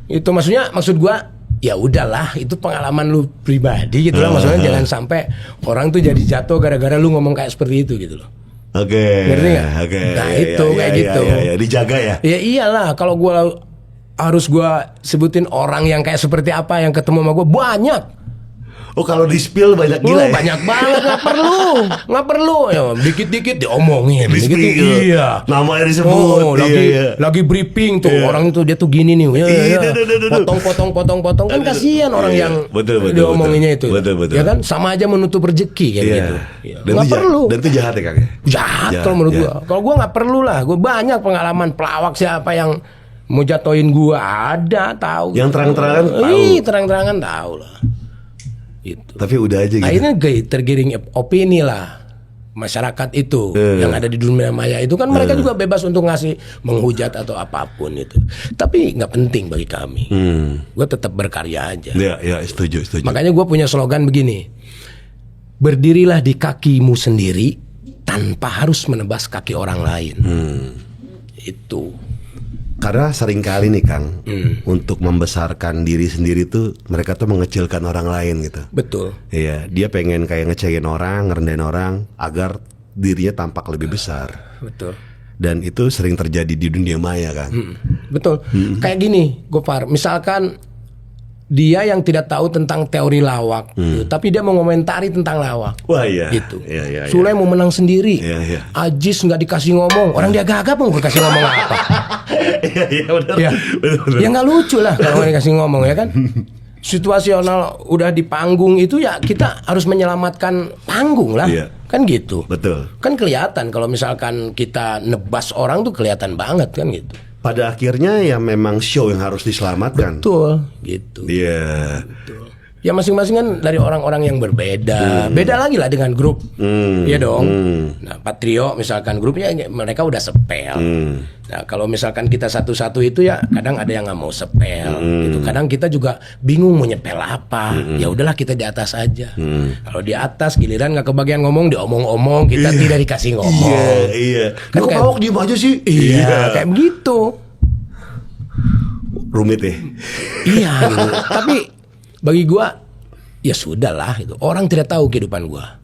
Itu maksud gua ya udahlah, itu pengalaman lu pribadi gitu lah. Maksudnya jangan sampai orang tuh jadi jatuh gara-gara lu ngomong kayak seperti itu gitu loh. Oke. Ngerti nggak? Oke. Nah itu kayak gitu. Ya, dijaga ya. Ya iyalah, kalau gua harus gua sebutin orang yang kayak seperti apa yang ketemu sama gua banyak. Oh kalau di spill banyak gila ya? Banyak banget, nggak perlu. Ya, dikit-dikit diomongin. Di Dikit, spill. iya. Namanya disebut. Oh, lagi briefing tuh orang itu dia tuh gini nih. Potong. Kan kasihan orang yang diomonginnya itu. Betul. Ya kan sama aja menutup rezeki kayak gitu. Nggak perlu. Dan itu jahat ya Kang. Jahat kalau menurut gua. Kalau gua nggak perlu lah. Gua banyak pengalaman pelawak siapa yang mau jatoin gua ada tahu. Yang terang-terangan tahu. Terang-terangan tahu lah. Itu. Tapi udah aja gitu. Akhirnya tergiring opini lah masyarakat itu yang ada di dunia maya itu kan mereka juga bebas untuk ngasih menghujat atau apapun itu. Tapi nggak penting bagi kami. Gue tetap berkarya aja. Ya setuju. Makanya gue punya slogan begini: berdirilah di kakimu sendiri tanpa harus menebas kaki orang lain. Itu. Karena seringkali nih Kang, untuk membesarkan diri sendiri tuh mereka tuh mengecilkan orang lain gitu. Betul. Iya, dia pengen kayak ngecekin orang, ngerendahin orang agar dirinya tampak lebih besar. Betul. Dan itu sering terjadi di dunia maya Kang. Betul. Kayak gini, Gopar. Misalkan dia yang tidak tahu tentang teori lawak, tapi dia mau ngomentari tentang lawak. Wah iya. Gitu. Iya. Sule mau menang sendiri. Iya. Ajis nggak dikasih ngomong. Orang dia gagap mau dikasih ngomong apa? Iya benar. Ya, Benar. ya nggak lucu lah kalau nggak dikasih ngomong ya kan. Situasional udah di panggung itu ya kita harus menyelamatkan panggung lah. Iya. Kan gitu. Betul. Kan kelihatan kalau misalkan kita nebas orang tuh kelihatan banget kan gitu. Pada akhirnya ya memang show yang harus diselamatkan. Betul, gitu. Iya. Ya masing-masing kan dari orang-orang yang berbeda. Beda lagi lah dengan grup. Iya dong. Nah, Patrio misalkan grupnya mereka udah sepel. Nah, kalau misalkan kita satu-satu itu ya kadang ada yang nggak mau sepel gitu. Kadang kita juga bingung mau nyepel apa. Ya udahlah kita di atas aja. Kalau di atas giliran nggak kebagian ngomong, diomong-omong, kita tidak dikasih ngomong. Iya. Kan Kok kayak- Pak diem aja sih? Iya, kayak begitu. Rumit ya. Iya gitu. Tapi bagi gua ya sudahlah gitu. Orang tidak tahu kehidupan gua.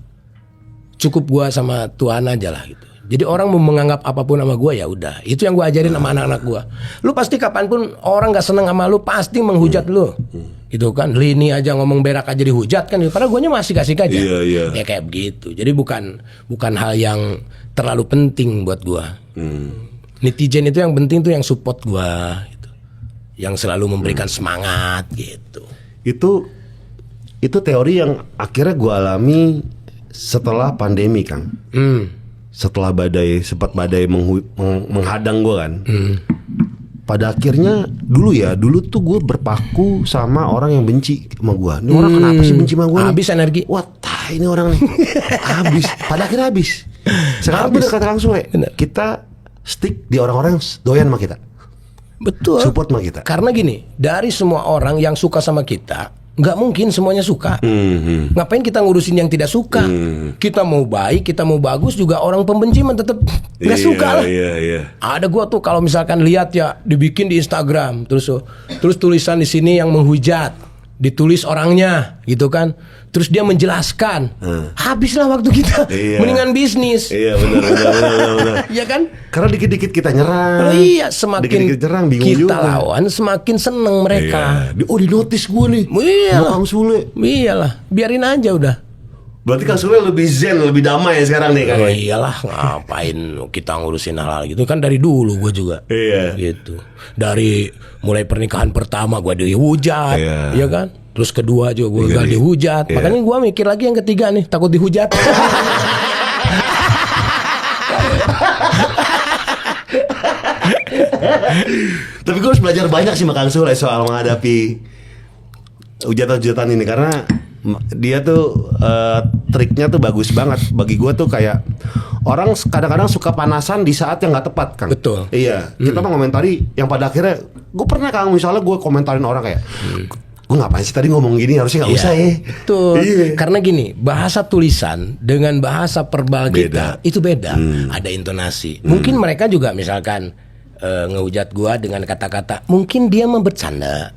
Cukup gua sama Tuhan aja lah gitu. Jadi orang mau menganggap apapun sama gua ya udah. Itu yang gua ajarin sama anak-anak gua. Lu pasti kapanpun orang nggak seneng sama lu pasti menghujat lu. Gitu kan. Lini aja ngomong berak aja dihujat kan. Padahal guanya masih kasih aja. Iya, iya. Ya kayak begitu. Jadi bukan hal yang terlalu penting buat gua. Netizen itu yang penting tuh yang support gua gitu. Yang selalu memberikan semangat gitu. Itu teori yang akhirnya gue alami setelah pandemi, Kang. Setelah sempat badai menghadang gue kan. Pada akhirnya dulu tuh gue berpaku sama orang yang benci sama gue. Ini orang kenapa sih benci sama gue? Habis energi. Wah, ini orang nih habis. Pada akhirnya habis. Sekarang bener kata langsung Bener. kita stick di orang-orang yang doyan sama kita, Betul. support sama kita. Karena gini, dari semua orang yang suka sama kita, nggak mungkin semuanya suka. Ngapain kita ngurusin yang tidak suka? Kita mau baik, kita mau bagus juga orang pembenci mah tetap nggak suka lah. Iya. Ada gua tuh kalau misalkan lihat ya dibikin di Instagram, terus tulisan di sini yang menghujat, ditulis orangnya, gitu kan? Terus dia menjelaskan, habislah waktu kita, Iya. mendingan bisnis, Iya benar. ya kan? Karena dikit-dikit kita nyerang. Oh iya, semakin dikit-dikit nyerang, bingung kita juga. lawan, semakin seneng mereka. Iya. Oh di notice gue nih. Iya Sama Kang Sule. Iyalah, biarin aja udah. Berarti Kang Sule lebih zen, lebih damai ya sekarang nih Kang. Oh iyalah, ngapain kita ngurusin hal-hal gitu kan dari dulu gue juga. Iya. Gitu. Dari mulai pernikahan pertama gue dihujat, Iya. ya kan? Terus kedua juga gue Iya, gak iya. dihujat. Iya. Makanya gue mikir lagi yang ketiga nih, takut dihujat. Tapi gue harus belajar banyak sih sama Kang Sule soal menghadapi hujatan-hujatan ini karena dia tuh triknya tuh bagus banget. Bagi gue tuh kayak orang kadang-kadang suka panasan di saat yang nggak tepat, Kang. Betul. Iya. Kita mau komentari yang pada akhirnya gue pernah Kang misalnya gue komentarin orang kayak gue ngapain sih tadi ngomong gini, harusnya nggak usah ya. Betul. Iya. Karena gini, bahasa tulisan dengan bahasa verbal Beda. kita itu beda. Ada intonasi. Mungkin mereka juga misalkan ngehujat gua dengan kata-kata, mungkin dia mau bercanda,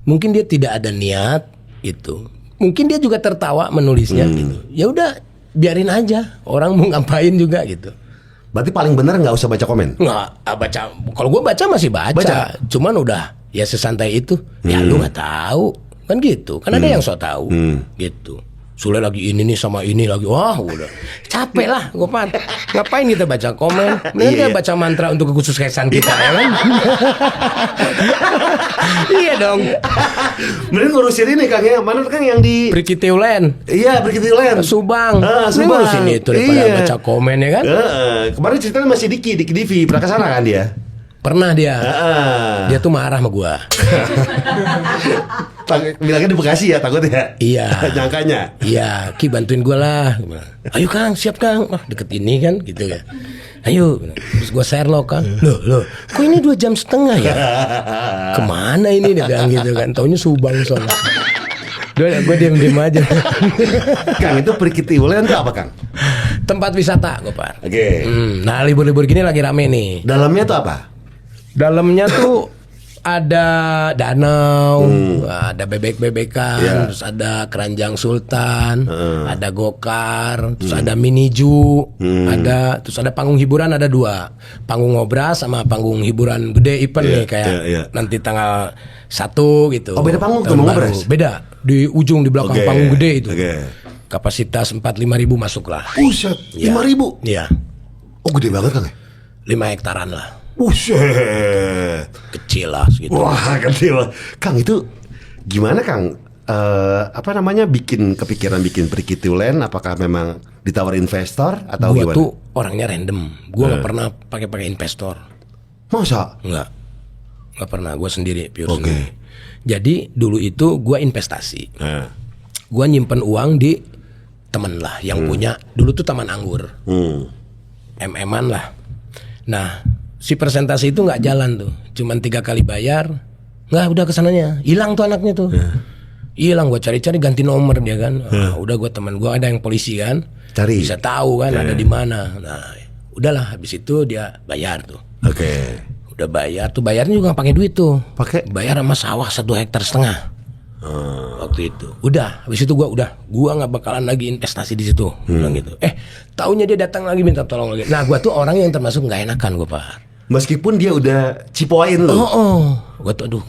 mungkin dia tidak ada niat itu. Mungkin dia juga tertawa menulisnya gitu. Ya udah, biarin aja. Orang mau ngapain juga gitu. Berarti paling benar nggak usah baca komen. Nggak baca. Kalau gua baca masih baca. Cuman udah ya sesantai itu. Ya lu nggak tahu kan gitu. Kan ada yang sok tahu gitu. Sule lagi ini nih sama ini lagi. Wah udah capek lah Gopar. Ngapain kita baca komen? Mending kita baca mantra untuk kekhususan kita ya kan. Iya dong. Mending ngurusin ini Kang ya. Mana kan yang di Prikiteulen, iya berkitilan. Subang. Ah, Mending Subang. ngurusin itu daripada Iya. baca komen ya kan. Kemarin ceritanya masih Diki Divi pernah kesana kan dia? Pernah dia. Heeh. Dia tuh marah sama gua. Bilangnya di Bekasi ya takut ya? Iya. Nyangkanya. Iya, Ki bantuin gue lah. Ayo Kang, siap Kang. Wah deket ini kan gitu ya. Ayo, terus gue Sherlock kan. Loh, kok ini 2 jam setengah ya? Kemana ini dia bilang gitu kan? Taunya Subang soalnya. Gue diem aja. Kang itu Prikitiulen itu apa Kang? Tempat wisata gue Pak. Oke. Nah libur-libur gini lagi rame nih. Dalamnya tuh apa? Dalamnya tuh ada danau, ada bebek-bebekan, Iya. terus ada keranjang sultan, ada gokar, terus ada miniju, terus ada panggung hiburan ada 2, panggung ngobras sama panggung hiburan gede event Iya, nih kayak iya. nanti tanggal 1 gitu. Oh, beda panggung tuh, Tahun mau baru. ngobras? Beda di ujung di belakang Oke, panggung gede itu. oke. Kapasitas 45.000 masuk lah. Buset, Iya. 5.000. Iya, Oh gede banget Kang ya? 5 hektaran lah, Buset. kecil lah segitu. Wah kecil. Kang itu gimana Kang? Apa namanya bikin kepikiran bikin Prikitiulen? Apakah memang ditawar investor atau Gua gimana? tuh orangnya random. Gua nggak pernah pakai investor. Masa? Nggak. nggak pernah. Gue sendiri, pure Oke. sendiri. Jadi dulu itu gue investasi. Nah. Gue nyimpen uang di temen lah yang punya. Dulu tuh taman anggur, MM-an lah. Nah, si presentasi itu nggak jalan tuh, cuman 3 kali bayar, nggak udah kesananya, hilang tuh anaknya tuh, hilang. Gue cari-cari ganti nomor dia kan. Udah gue teman gue ada yang polisi kan, Cari. bisa tahu kan ada di mana. Nah, udahlah habis itu dia bayar tuh. Oke. Udah bayar tuh, bayarnya juga nggak pakai duit tuh. Pakai? Bayar sama sawah 1,5 hektar. Waktu itu. Udah, habis itu gua nggak bakalan lagi investasi di situ. Bilang gitu. Taunya dia datang lagi minta tolong lagi. Nah, gua tuh orang yang termasuk nggak enakan gua, Pak. Meskipun dia udah cipoin lu. Gua tuh aduh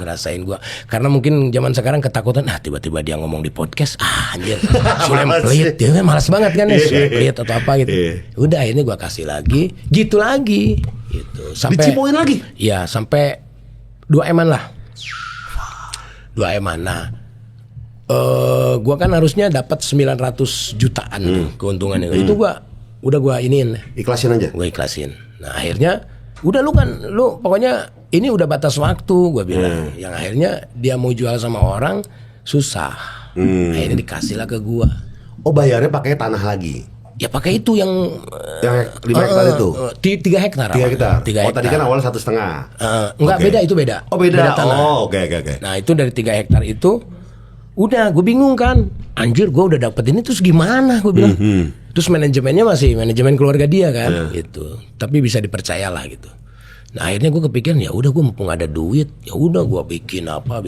ngerasain gua. Karena mungkin zaman sekarang ketakutan, tiba-tiba dia ngomong di podcast, anjir. Sulam pelit, dia kan malas banget kan ya, sulam pelit atau apa gitu. Udah ini gua kasih lagi, gitu lagi. Gitu. Sampai Dicipoin lagi? Iya, sampai 2 eman lah. 2 eman. Nah, gua kan harusnya dapat 900 jutaan tuh keuntungannya. Itu gua iniin. Ikhlasin aja. Gue ikhlasin. Nah, akhirnya udah lu pokoknya ini udah batas waktu gue bilang. Yang akhirnya dia mau jual sama orang susah. Akhirnya dikasih lah ke gua. Oh, bayarnya pakai tanah lagi. Ya pakai itu yang 5 hektar itu. 3 hektar. 3 hektar. 3 Oh, tadi kan awalnya 1,5. Enggak, Oke. beda, itu beda. Oh, beda. tanah. Oh, oke. Nah, itu dari 3 hektar itu udah gue bingung kan. Anjir, gue udah dapet ini terus gimana gue bilang. Terus manajemennya masih manajemen keluarga dia kan gitu. Tapi bisa dipercaya lah gitu. Nah, akhirnya gue kepikiran ya udah gue mumpung ada duit, ya udah gue bikin apa.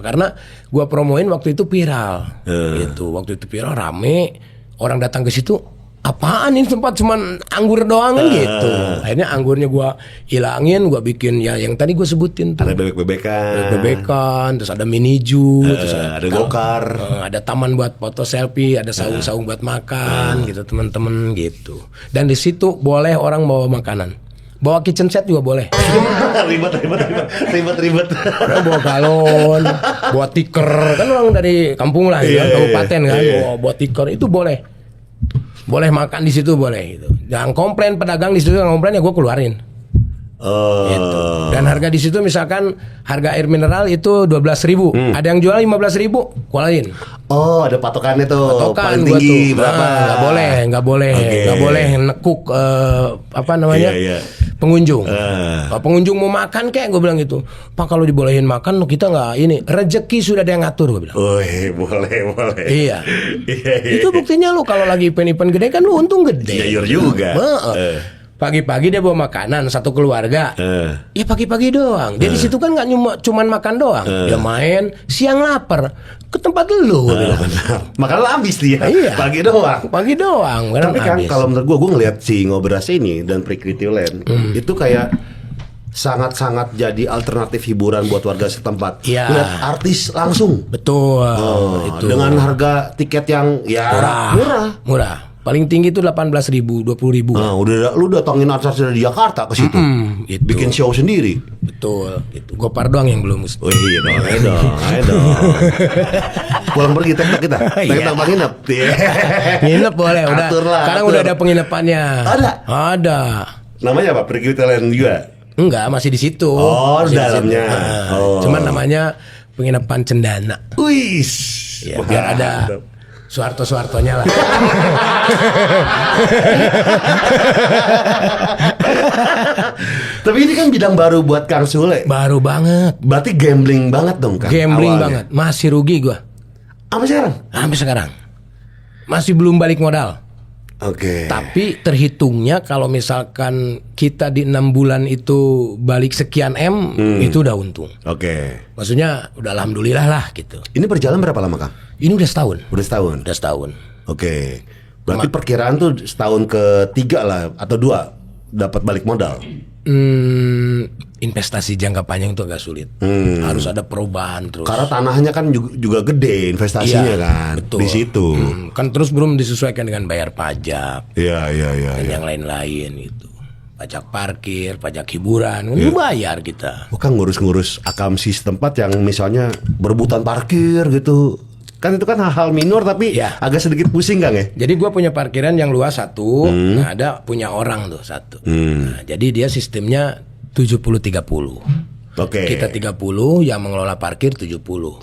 Karena gue promoin waktu itu viral. Gitu. Waktu itu viral rame, orang datang ke situ, apaan ini tempat cuman anggur doang kan gitu. Akhirnya anggurnya gue hilangin, gue bikin ya yang tadi gue sebutin tuh. Ada bebek-bebekan. Bebekan, terus ada miniju, terus ada gokar. ada taman buat foto selfie, ada saung-saung buat makan gitu teman-teman gitu. Dan di situ boleh orang bawa makanan, bawa kitchen set juga boleh. ribet. Orang bawa galon, bawa tikar, kan orang dari kampung lah, kabupaten kan, bawa tikar itu boleh. Boleh makan di situ boleh gitu. Jangan komplain pedagang di situ, komplain ya gue keluarin. Gitu. Dan harga di situ misalkan harga air mineral itu 12.000, ada yang jual 15.000, keluarin. Oh, ada patokannya tuh. Patokan paling gua tinggi tuh. berapa? Nggak boleh nekuk apa namanya Iya. pengunjung. Kalau pengunjung mau makan kayak gue bilang gitu, Pak kalau dibolehin makan kita nggak ini, rezeki sudah ada yang ngatur gue bilang. Boleh. Iya. Itu buktinya lu kalau lagi event gede kan lu untung gede. Jayur juga. Pagi-pagi dia bawa makanan satu keluarga. Ya pagi-pagi doang. Dia di situ kan nggak cuman makan doang. Dia main, siang lapar ke tempat lu. Makanya lah habis dia. Iya. Pagi doang. Pagi doang. Tapi kan habis. kalau menurut gue ngelihat si Ngobras ini dan Prekriti Land itu kayak sangat-sangat jadi alternatif hiburan buat warga setempat. Iya. Lihat artis langsung. Betul. Itu Dengan harga tiket yang ya murah. Paling tinggi itu 18.000, 20.000. Nah, lu datangin artis dari Jakarta ke situ. Gitu. Bikin show sendiri. Betul. Gitu. Gopar doang yang belum. Oh iya dong, ayo dong. Pulang pergi tektok kita. Tektok bang nginep. Nginep boleh udah. Aturlah, Sekarang atur. udah ada penginapannya. Ada? Namanya apa? Prekriti Land juga? Enggak, masih di situ. Oh, Masih di dalamnya. situ. Cuman namanya penginapan Cendana. Wis. Ya, biar ada Soeharto-Soehartonya lah. Tapi ini kan bidang baru buat Kang Sule. Baru banget. Berarti gambling banget dong Kang. Gambling awalnya. banget. Masih rugi gua. Apa sekarang? Sampai sekarang. Masih belum balik modal. Oke. Tapi terhitungnya kalau misalkan kita di 6 bulan itu balik sekian M, itu udah untung. Oke. Maksudnya udah alhamdulillah lah gitu. Ini berjalan berapa lama Kang? Ini udah setahun. Udah setahun. Udah setahun. Oke. Berarti perkiraan tuh setahun ketiga lah atau 2 dapat balik modal. Investasi jangka panjang itu agak sulit. Harus ada perubahan terus. Karena tanahnya kan juga gede investasinya Iya, kan betul. di situ. Kan terus belum disesuaikan dengan bayar pajak Iya. dan yang lain-lain gitu. Pajak parkir, pajak hiburan, kan itu bayar kita. Bukan ngurus-ngurus akamsi setempat yang misalnya berebutan parkir gitu. Kan itu kan hal-hal minor tapi Iya. agak sedikit pusing Kang ya. Jadi gua punya parkiran yang luas satu, nah ada punya orang tuh satu. Nah, jadi dia sistemnya 70-30. Oke. Kita 30, yang mengelola parkir 70.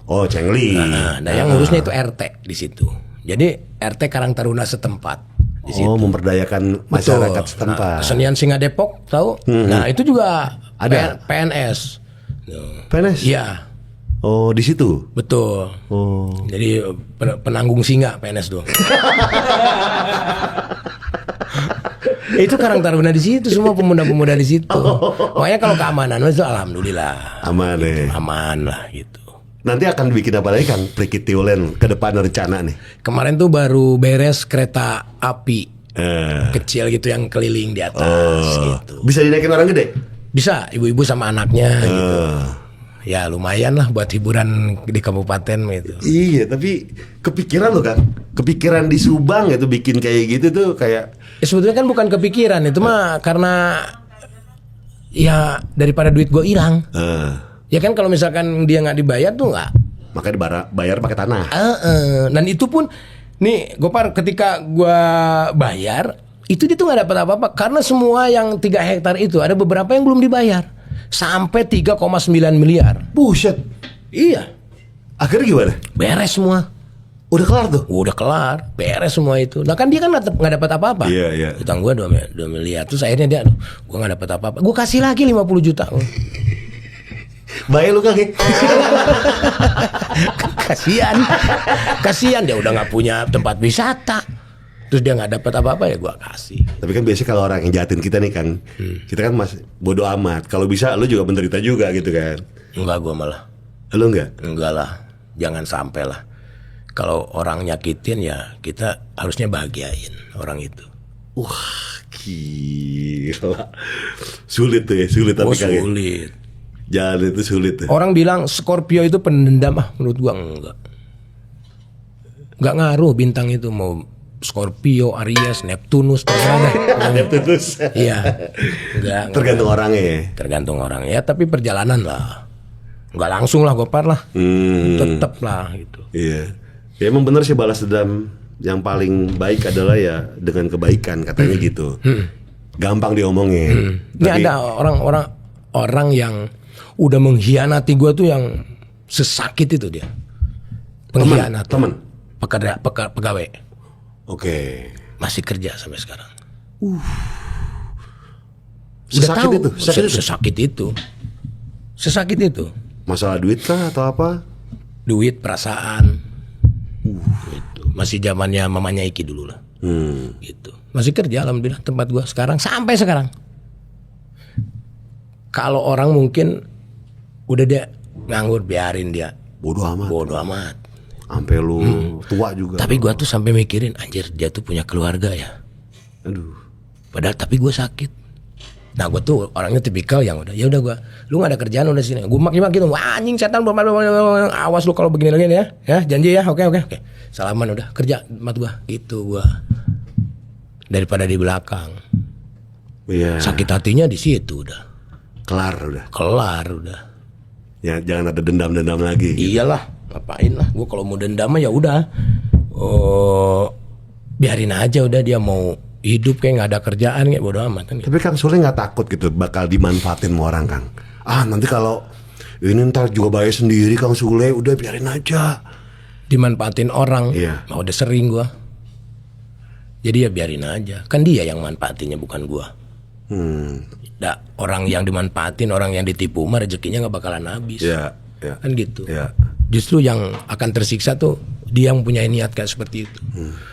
Oh, Cengli. Nah, yang ngurusnya itu RT di situ. Jadi RT Karang Taruna setempat di situ. Oh, memberdayakan masyarakat setempat. Nah, kesenian Singa Depok tahu? Nah, itu juga Ada. PNS. PNS? Iya, Oh, di situ. betul. Oh. Jadi penanggung singa PNS doang. Itu Karang Taruna di situ, semua pemuda-pemuda di situ. Makanya kalau keamanan itu alhamdulillah Aman deh. aman lah gitu. Nanti akan bikin apa lagi Kang? Prikitiulen ke depan rencana nih. Kemarin tuh baru beres kereta api Eh. kecil gitu yang keliling di atas gitu. Bisa dinaikin orang gede? Bisa ibu-ibu sama anaknya gitu. Eh. Ya lumayan lah buat hiburan di kabupaten gitu. Iya, tapi kepikiran lo kan? Kepikiran di Subang itu bikin kayak gitu tuh kayak Ya, sebetulnya kan bukan kepikiran, itu mah karena ya daripada duit gue hilang. Ya kan kalau misalkan dia nggak dibayar tuh nggak. makanya bayar pakai tanah. Dan itu pun nih Gopar, ketika gue bayar itu dia tuh nggak dapat apa-apa karena semua yang 3 hektar itu ada beberapa yang belum dibayar sampai 3,9 miliar. Buset. Iya, Akhirnya gimana? beres semua. Udah kelar tuh? Udah kelar, beres semua itu. Nah kan dia kan nggak dapat apa-apa. Iya, iya. Utang gue 2 miliar. Terus akhirnya dia, aduh, gue nggak dapat apa-apa. Gue kasih lagi 50 juta. Bayar lu Kang. Kasihan dia udah nggak punya tempat wisata. Terus dia nggak dapat apa-apa, ya gue kasih. Tapi kan biasanya kalau orang yang jahatin kita nih kan, kita kan masih bodo amat. Kalau bisa lu juga menderita juga gitu kan. Enggak, gue malah. Lu enggak? Enggak lah, jangan sampai lah. Kalau orang nyakitin ya kita harusnya bahagiain orang itu. Wah, gila. Sulit tuh ya, sulit tapi Kang. Sulit. Jalan itu sulit tuh. Orang bilang Scorpio itu pendendam, menurut gua enggak. Enggak ngaruh bintang itu, mau Scorpio, Aries, Neptunus, terserah dah. Neptunus. Iya. Enggak. Tergantung orangnya ya. Tergantung orang ya, tapi perjalanan lah. Enggak langsung lah Gopar lah. Tetep lah gitu. Iya. Ya emang bener sih, balas dendam yang paling baik adalah ya dengan kebaikan katanya gitu. Gampang diomongin. Ini ada orang yang udah mengkhianati gua tuh yang sesakit itu dia. Pengkhianat. Temen. Pegawai. Oke. Masih kerja sampai sekarang. Sesakit tahu, itu. Sesakit itu. Masalah duit kah atau apa? Duit, perasaan. Gitu. Masih zamannya mamanya Iki dulu lah. Gitu. Masih kerja alhamdulillah tempat gua sekarang sampai sekarang. Kalau orang mungkin udah dia nganggur, biarin dia. Bodoh amat. Bodoh amat. Sampai lu tua juga. Tapi gua tuh sampai mikirin, anjir dia tuh punya keluarga ya. Aduh. Padahal tapi gua sakit. Nah gue tuh orangnya tipikal yang udah, ya udah gue, lu nggak ada kerjaan udah sini, gue maki-maki tuh, wah anjing setan, awas lu kalau begini lagi ya, janji ya, oke, salaman udah kerja mat gue, itu gue daripada di belakang, Iya. sakit hatinya di situ udah, Kelar udah. Ya jangan ada dendam-dendam lagi. Iyalah, ngapain lah, gue kalau mau dendam ya udah, biarin aja udah, dia mau hidup kayak nggak ada kerjaan kayak bodo amat kan. Tapi Kang Sule nggak takut gitu bakal dimanfaatin sama orang Kang? Nanti kalau ini ntar juga bayar sendiri Kang Sule, udah biarin aja. Dimanfaatin orang, Iya. udah sering gua. Jadi ya biarin aja, kan dia yang manfaatinnya bukan gua. Orang yang dimanfaatin, orang yang ditipu mah rezekinya nggak bakalan habis. Iya. Kan gitu. Iya. Justru yang akan tersiksa tuh dia yang punya niat kayak seperti itu.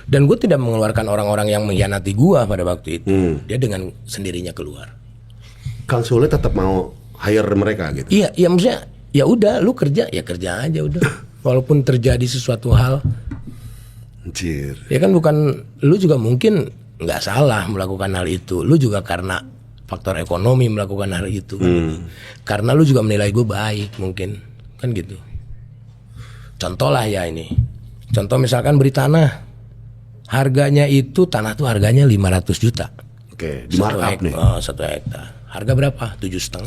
Dan gue tidak mengeluarkan orang-orang yang mengkhianati gue pada waktu itu. Dia dengan sendirinya keluar. Kang Sule tetap mau hire mereka gitu. Iya, maksudnya ya udah, lu kerja aja udah. Walaupun terjadi sesuatu hal, Anjir. ya kan bukan lu juga mungkin nggak salah melakukan hal itu. Lu juga karena faktor ekonomi melakukan hal itu. Karena lu juga menilai gue baik mungkin, kan gitu. Contoh lah ya ini. Contoh misalkan beli tanah. Harganya itu, tanah tuh harganya 500 juta. Oke, di markup nih. 1 hektar. Harga berapa? 7,5.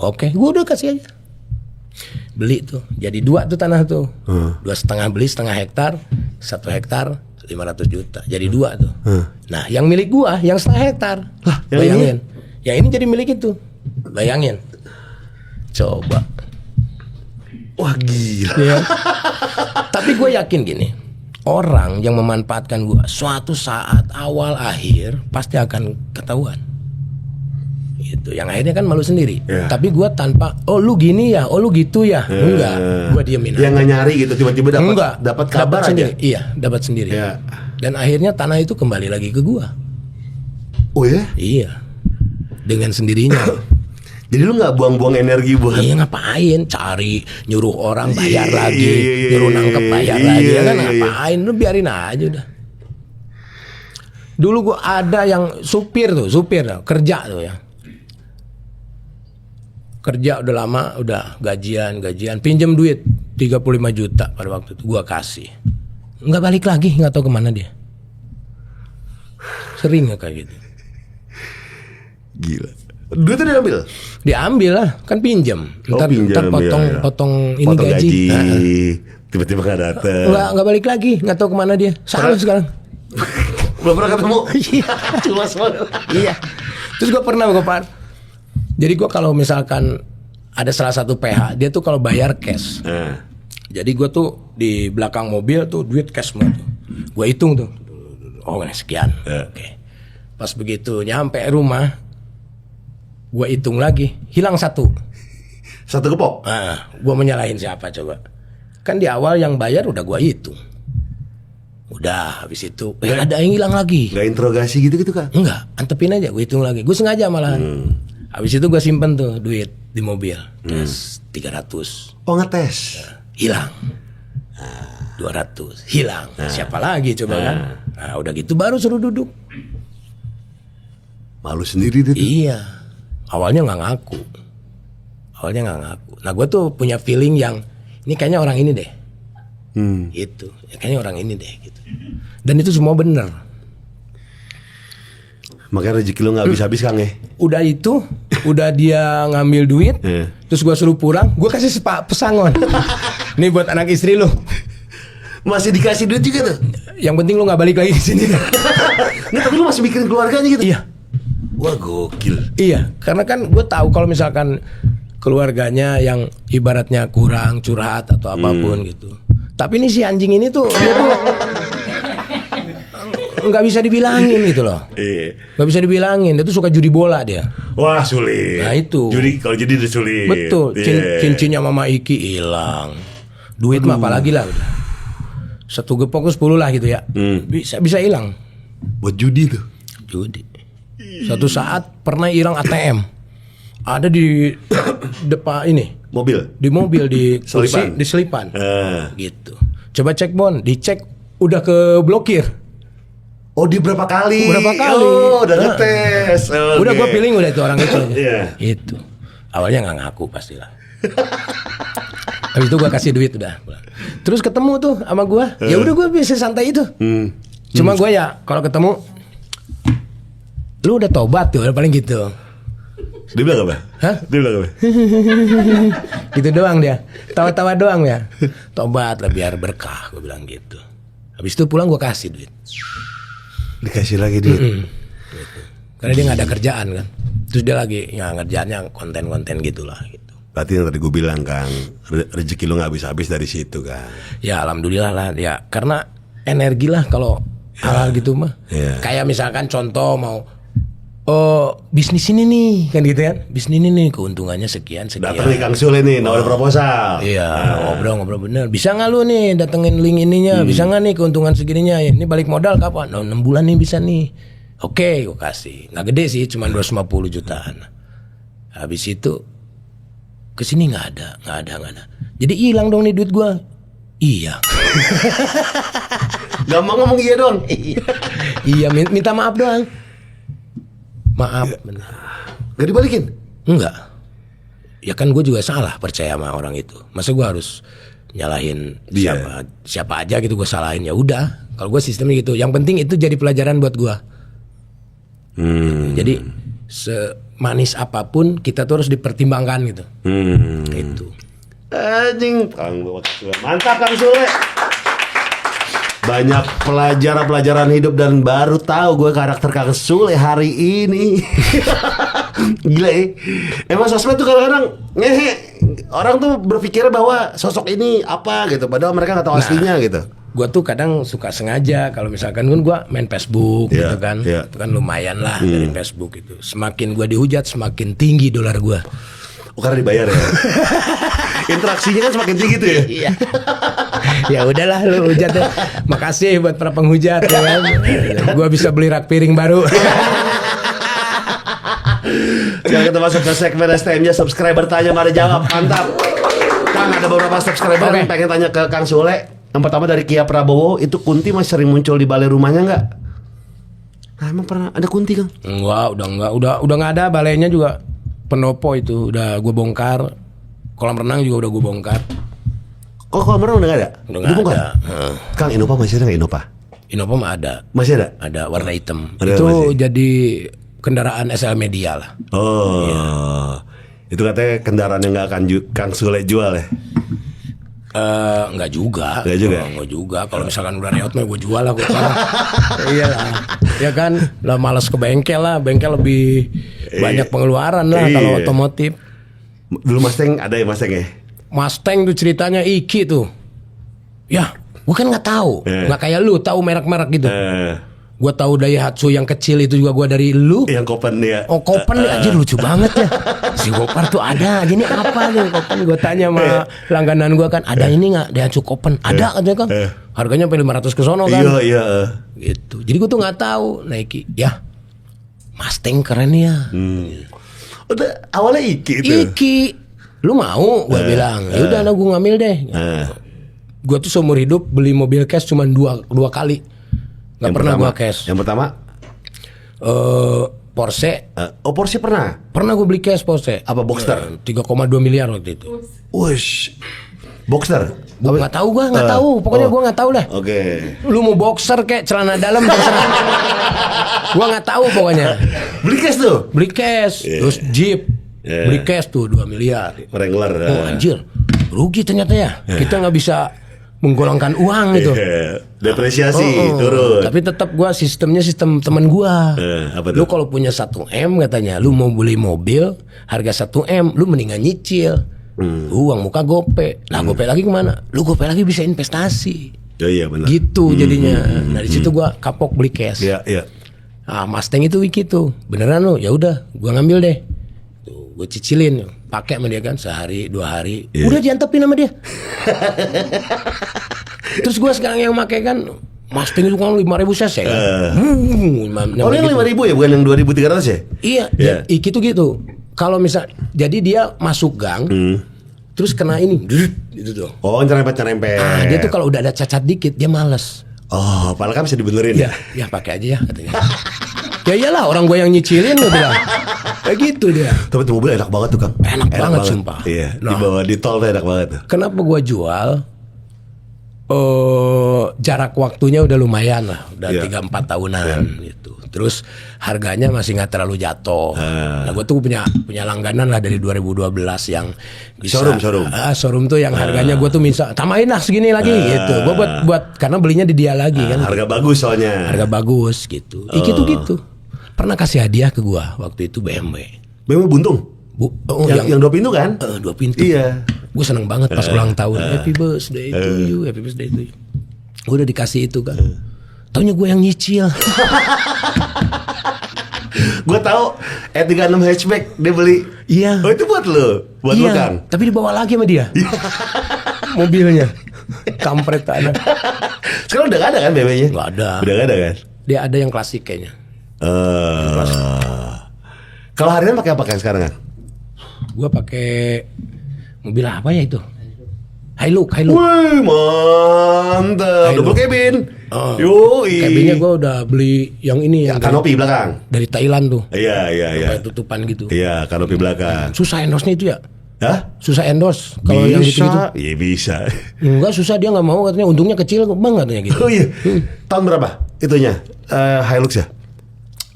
Oke, gue udah kasih aja. Beli tuh, jadi 2 tuh tanah tuh. 2,5 beli, 1,5 hektar. 1 hektar 500 juta. Jadi 2 tuh. Nah, yang milik gua yang 1,5 hektar. Lah, yang bayangin. Yang ini jadi milik itu. Bayangin. Coba. Wah gila. Ya. Tapi gue yakin gini, orang yang memanfaatkan gue suatu saat awal akhir pasti akan ketahuan. Gitu. Yang akhirnya kan malu sendiri. Ya. Tapi gue tanpa, oh lu gini ya, oh lu gitu ya, enggak. Gue diemin. Yang nggak nyari gitu, tiba-tiba Enggak. dapat kabar aja. sendiri. Iya, dapat sendiri. Ya. Dan akhirnya tanah itu kembali lagi ke gue. Oh ya? Iya, dengan sendirinya. Jadi lu nggak buang-buang energi buat Iya ngapain cari nyuruh orang bayar Iya, lagi, iya, nyuruh nangkep bayar iya, lagi, ya kan iya, iya. ngapain? Lu biarin aja udah. Dulu gua ada yang supir kerja tuh ya. Kerja udah lama, udah gajian, pinjam duit 35 juta pada waktu itu gua kasih. Nggak balik lagi, nggak tahu kemana dia. Sering ya kayak gitu. gila. Duitnya Diambil lah, kan pinjam. Ntar pinjam, potong ini potong gaji. Tiba-tiba nggak datang. Nggak balik lagi, nggak tahu kemana dia. Salah sekarang. Belum pernah ketemu. Cuma Iya. Terus gue pernah Pak. Jadi gue kalau misalkan ada salah satu PH, dia tuh kalau bayar cash. Jadi gue tuh di belakang mobil tuh duit cash semua tuh. Gue hitung tuh. Oh ini sekian. Oke. Pas begitu nyampe rumah, gue hitung lagi, hilang satu. Satu gepok. Gue menyalahin siapa coba? Kan di awal yang bayar udah gue hitung. Udah habis itu ada yang hilang lagi. Gak interogasi gitu kan? Enggak, antepin aja, gue hitung lagi. Gue sengaja malahan. Habis itu gue simpen tuh duit di mobil. Tes 300. Oh ngetes. Hilang. 200 hilang. Siapa lagi coba kan? Nah udah gitu baru suruh duduk. Malu sendiri tuh. Iya. Awalnya nggak ngaku. Nah gue tuh punya feeling yang ini kayaknya orang ini deh. Gitu. Ya, kayaknya orang ini deh gitu. Dan itu semua bener. Makanya rezeki lu gak habis-habis Kang ya. Udah itu, udah dia ngambil duit, terus gua suruh pulang, gua kasih pesangon. Nih buat anak istri lu. Masih dikasih duit juga tuh. Yang penting lu nggak balik lagi ke sini. Nggak, tapi lu masih mikirin keluarganya gitu. Iya. Wah gokil. Iya, karena kan gue tahu kalau misalkan keluarganya yang ibaratnya kurang curhat atau apapun gitu. Tapi ini si anjing ini tuh dia tuh nggak bisa dibilangin gitu loh. Nggak bisa dibilangin. Dia tuh suka judi bola dia. Wah sulit. Nah itu. Judi kalau jadi udah sulit. Betul. Cincinnya Mama Iki hilang. Duit mah apalagi lah udah. Satu gepok 10 lah gitu ya. Bisa hilang. Buat judi tuh. Judi. Suatu saat pernah hilang ATM. Ada di depan ini. Mobil. Di mobil di Selipan. Di selipan. Gitu. Coba cek Bon, dicek udah keblokir. Oh di berapa kali? Berapa kali? Oh udah ngetes. Udah gue feeling udah itu orang itu. Iya. Itu. Awalnya nggak ngaku pastilah. Habis itu gue kasih duit udah. Terus ketemu tuh sama gue. Ya udah gue bisa santai itu. Cuma gue ya kalau ketemu, lu udah tobat tuh, paling gitu. Dia bilang apa? Hah? Dia bilang apa? Gitu doang dia. Tawa-tawa doang ya. Tobat lah biar berkah, gue bilang gitu. Habis itu pulang gue kasih duit. Dikasih lagi duit. Gitu. Karena dia nggak ada kerjaan kan. Terus dia lagi ya ngerjaannya konten-konten gitulah gitu. Berarti yang tadi gue bilang Kang, rezeki lu gak habis-habis dari situ kan. Ya alhamdulillah lah ya. Karena energi lah kalau hal gitu mah. Kayak misalkan contoh mau bisnis ini nih kan gitu kan. Bisnis ini nih keuntungannya sekian. Datang nih Kang Sule nih nawar proposal. Iya ngobrol bener. Bisa nggak lu nih datengin link ininya. Bisa nggak nih keuntungan segininya. Ini balik modal kapan? 6 bulan nih bisa nih. Oke gue kasih. Nggak gede sih cuma 250 jutaan. Habis itu kesini nggak ada. Jadi hilang dong nih duit gue. Iya. Gampang ngomong iya dong. Iya minta maaf doang. Maaf bener. Gak dibalikin? Enggak. Ya kan gue juga salah percaya sama orang itu. Masa gue harus nyalahin siapa aja gitu gue salahin. Ya udah. Kalau gue sistemnya gitu. Yang penting itu jadi pelajaran buat gue. Jadi semanis apapun kita tuh harus dipertimbangkan gitu. Itu. Anjing. Mantap Kang Sule. banyak pelajaran hidup dan baru tahu gue karakter Kang Sule hari ini. Gila ya. Emang sosmed tuh kadang-kadang ngehe. Orang tuh berpikir bahwa sosok ini apa gitu, padahal mereka nggak tahu aslinya gitu. Gue tuh kadang suka sengaja kalau misalkan kan gue main Facebook gitu kan, itu kan lumayan lah dari Facebook itu. Semakin gue dihujat semakin tinggi dolar gue. Oh, karena dibayar ya. Interaksinya kan semakin tinggi tuh ya. Iya. Ya udahlah lu hujat deh. Makasih buat para penghujat ya kan. Gue bisa beli rak piring baru. Sekarang kita masuk ke segmen STM-nya subscriber tanya mari jawab. Mantap. Kang, ada beberapa subscriber yang pengen tanya ke Kang Sule. Yang pertama dari Kia Prabowo, itu Kunti masih sering muncul di balai rumahnya nggak? Nah, emang pernah ada Kunti, Kang? Enggak, udah nggak ada. Balainya juga Pendopo itu udah gue bongkar. Kolam renang juga udah gue bongkar. Oh, kolam renang udah nggak ada? Udah nggak ada. Kang, Innova masih ada nggak Innova? Innova mah ada. Masih ada? Ada warna hitam. Ada itu masih? jadi kendaraan SL Media lah. Oh, itu katanya kendaraan yang nggak akan Kang Sule jual ya? Enggak juga. Enggak juga. Enggak juga. Kalau misalkan udah reot mah gue jual lah gue. Iya lah. Ya kan, lah malas ke bengkel lah. Bengkel lebih banyak pengeluaran lah kalau otomotif. Dulu Mustang ada ya Mustang ya? Mustang tuh ceritanya Iki tuh. Ya, gue kan nggak tahu. Nggak kayak lu tahu merek-merek gitu. Gue tahu Daihatsu yang kecil itu juga gue dari lu. Yang Kopen ya. Oh, Kopen nih anjir lucu banget ya. Si Gopar tuh ada aja nih apa nih Kopen. Gue tanya sama langganan gue kan, ada ini nggak Daihatsu Kopen? Ada katanya kan. Harganya sampai 500 ke sono kan. Iya. Gitu. Jadi gue tuh nggak tahu Nike. Ya, Mustang keren ya. Udah awalnya Iki itu. Iki, lu mau? Gue bilang. Ya udah, gue ngambil deh. Gue tuh seumur hidup beli mobil cash cuma dua kali. Gak pernah gue cash. Yang pertama Porsche. Oh, Porsche pernah? Pernah gue beli cash Porsche. Apa Boxster? 3,2 miliar waktu itu. Wush. Boxster? Gue nggak tahu, gue nggak tahu. Pokoknya gue nggak tahu dah. Oke. Lu mau boxer kayak celana dalam terserah. Gue nggak tahu pokoknya. Beli cash tuh? Beli cash, terus Jeep. Beli cash tuh 2 miliar. Wrangler. Oh anjir, rugi ternyata ya. Kita nggak bisa menggolongkan uang gitu. Depresiasi turun. Tapi tetap gua sistemnya sistem teman gua. Apa tuh? Lu kalau punya 1 M katanya, lu mau beli mobil harga 1 M, lu mendingan nyicil. Uang muka gope. Nah, gope lagi kemana? Lu gope lagi bisa investasi. Oh, iya benar. Gitu jadinya. Nah, di situ gua kapok beli cash. Iya. Ah, Mustang itu Wiki tuh. Beneran lu? Ya udah, gua ngambil deh. Tuh, gua cicilin, pakai sama dia kan sehari 2 hari. Udah diantepin sama dia. Terus gua sekarang yang pakai kan Mustang itu kan 5.000 cc kan. Oh, yang 5.000 ya, bukan yang 2.300 ya? Iya, Iki tuh gitu. Kalau misal jadi dia masuk gang, terus kena ini, gitu tuh. Oh, nyerempet. Ah, dia tuh kalau udah ada cacat dikit dia males. Oh, padahal kan bisa dibenerin ya? Ya pakai aja ya katanya. Ya iyalah, orang gue yang nyicilin gue bilang. Kayak gitu dia. Tapi tuh mobil enak banget tuh, Kang. Enak banget sumpah. Iya, Nah, dibawa di tol tuh enak banget tuh. kenapa gue jual? Jarak waktunya udah lumayan lah, udah 3-4 tahunan gitu. Terus harganya masih nggak terlalu jatuh. Nah, gue tuh punya langganan lah dari 2012 yang bisa showroom tuh yang harganya gue tuh bisa tambahin lah segini lagi gitu. Gue buat karena belinya di dia lagi kan. Harga bagus soalnya. Harga bagus gitu. Iki tuh gitu. Pernah kasih hadiah ke gue waktu itu BMW. BMW buntung. Yang 2 pintu kan? 2 pintu. Iya. Gue seneng banget pas ulang tahun. Happy birthday to you, happy birthday to you. Gue udah dikasih itu kan. Taunya gue yang nyicil. Gue tahu E36 hatchback dia beli. Iya. Oh, itu buat lu, buat lu Kang. Tapi dibawa lagi sama dia. Mobilnya. Kampret anak. Sekarang udah gak ada kan BMW-nya? Gak ada. Udah gak ada kan? Dia ada yang klasik kayaknya. Kalau harian pakai apa kan sekarang kan? Gue pakai mobil apa ya itu? Hilux. Wih, mantap. Double cabin. Yoi. Cabinnya gue udah beli yang ini yang kanopi belakang. dari Thailand tuh. Iya. Kayak tutupan gitu. Iya, kanopi belakang. Susah endosnya itu ya? Hah? Susah endos kalau yang gitu-gitu. Iya bisa. Enggak susah, dia nggak mau katanya, untungnya kecil bang katanya gitu. Oh iya. Tahun berapa itunya? Hilux ya?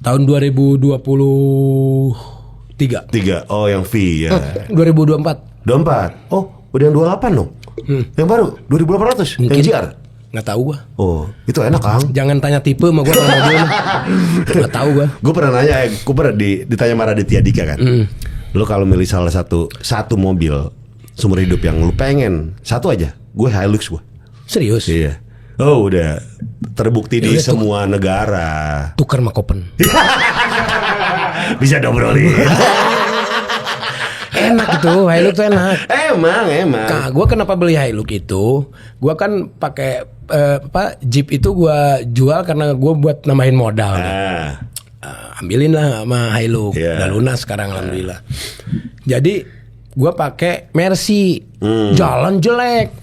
Tahun 2023. 3. Oh, yang V ya. 2024. 24. Oh, udah yang 28 dong. Yang baru 2800. Mungkin. Yang GR. Nggak tahu gua. Oh, itu enak Kang. Jangan tanya tipe sama gua kalau mobil. Nggak tahu gua. Gue pernah nanya, gue pernah ditanya sama Raditya Dika kan. Lu kalau milih salah satu mobil seumur hidup yang lu pengen satu aja, gue Hilux gue. Serius? Iya. Oh udah terbukti di udah, semua negara. Tukar sama Kopen. Bisa dobrolin. Enak itu, Hilux tuh enak. Emang. Nah, gue kenapa beli Hilux itu? Gue kan pakai Jeep itu gue jual karena gue buat nambahin modal. Ambilin lah sama Hilux, udah lunas sekarang alhamdulillah. Jadi gue pakai Mercy, jalan jelek.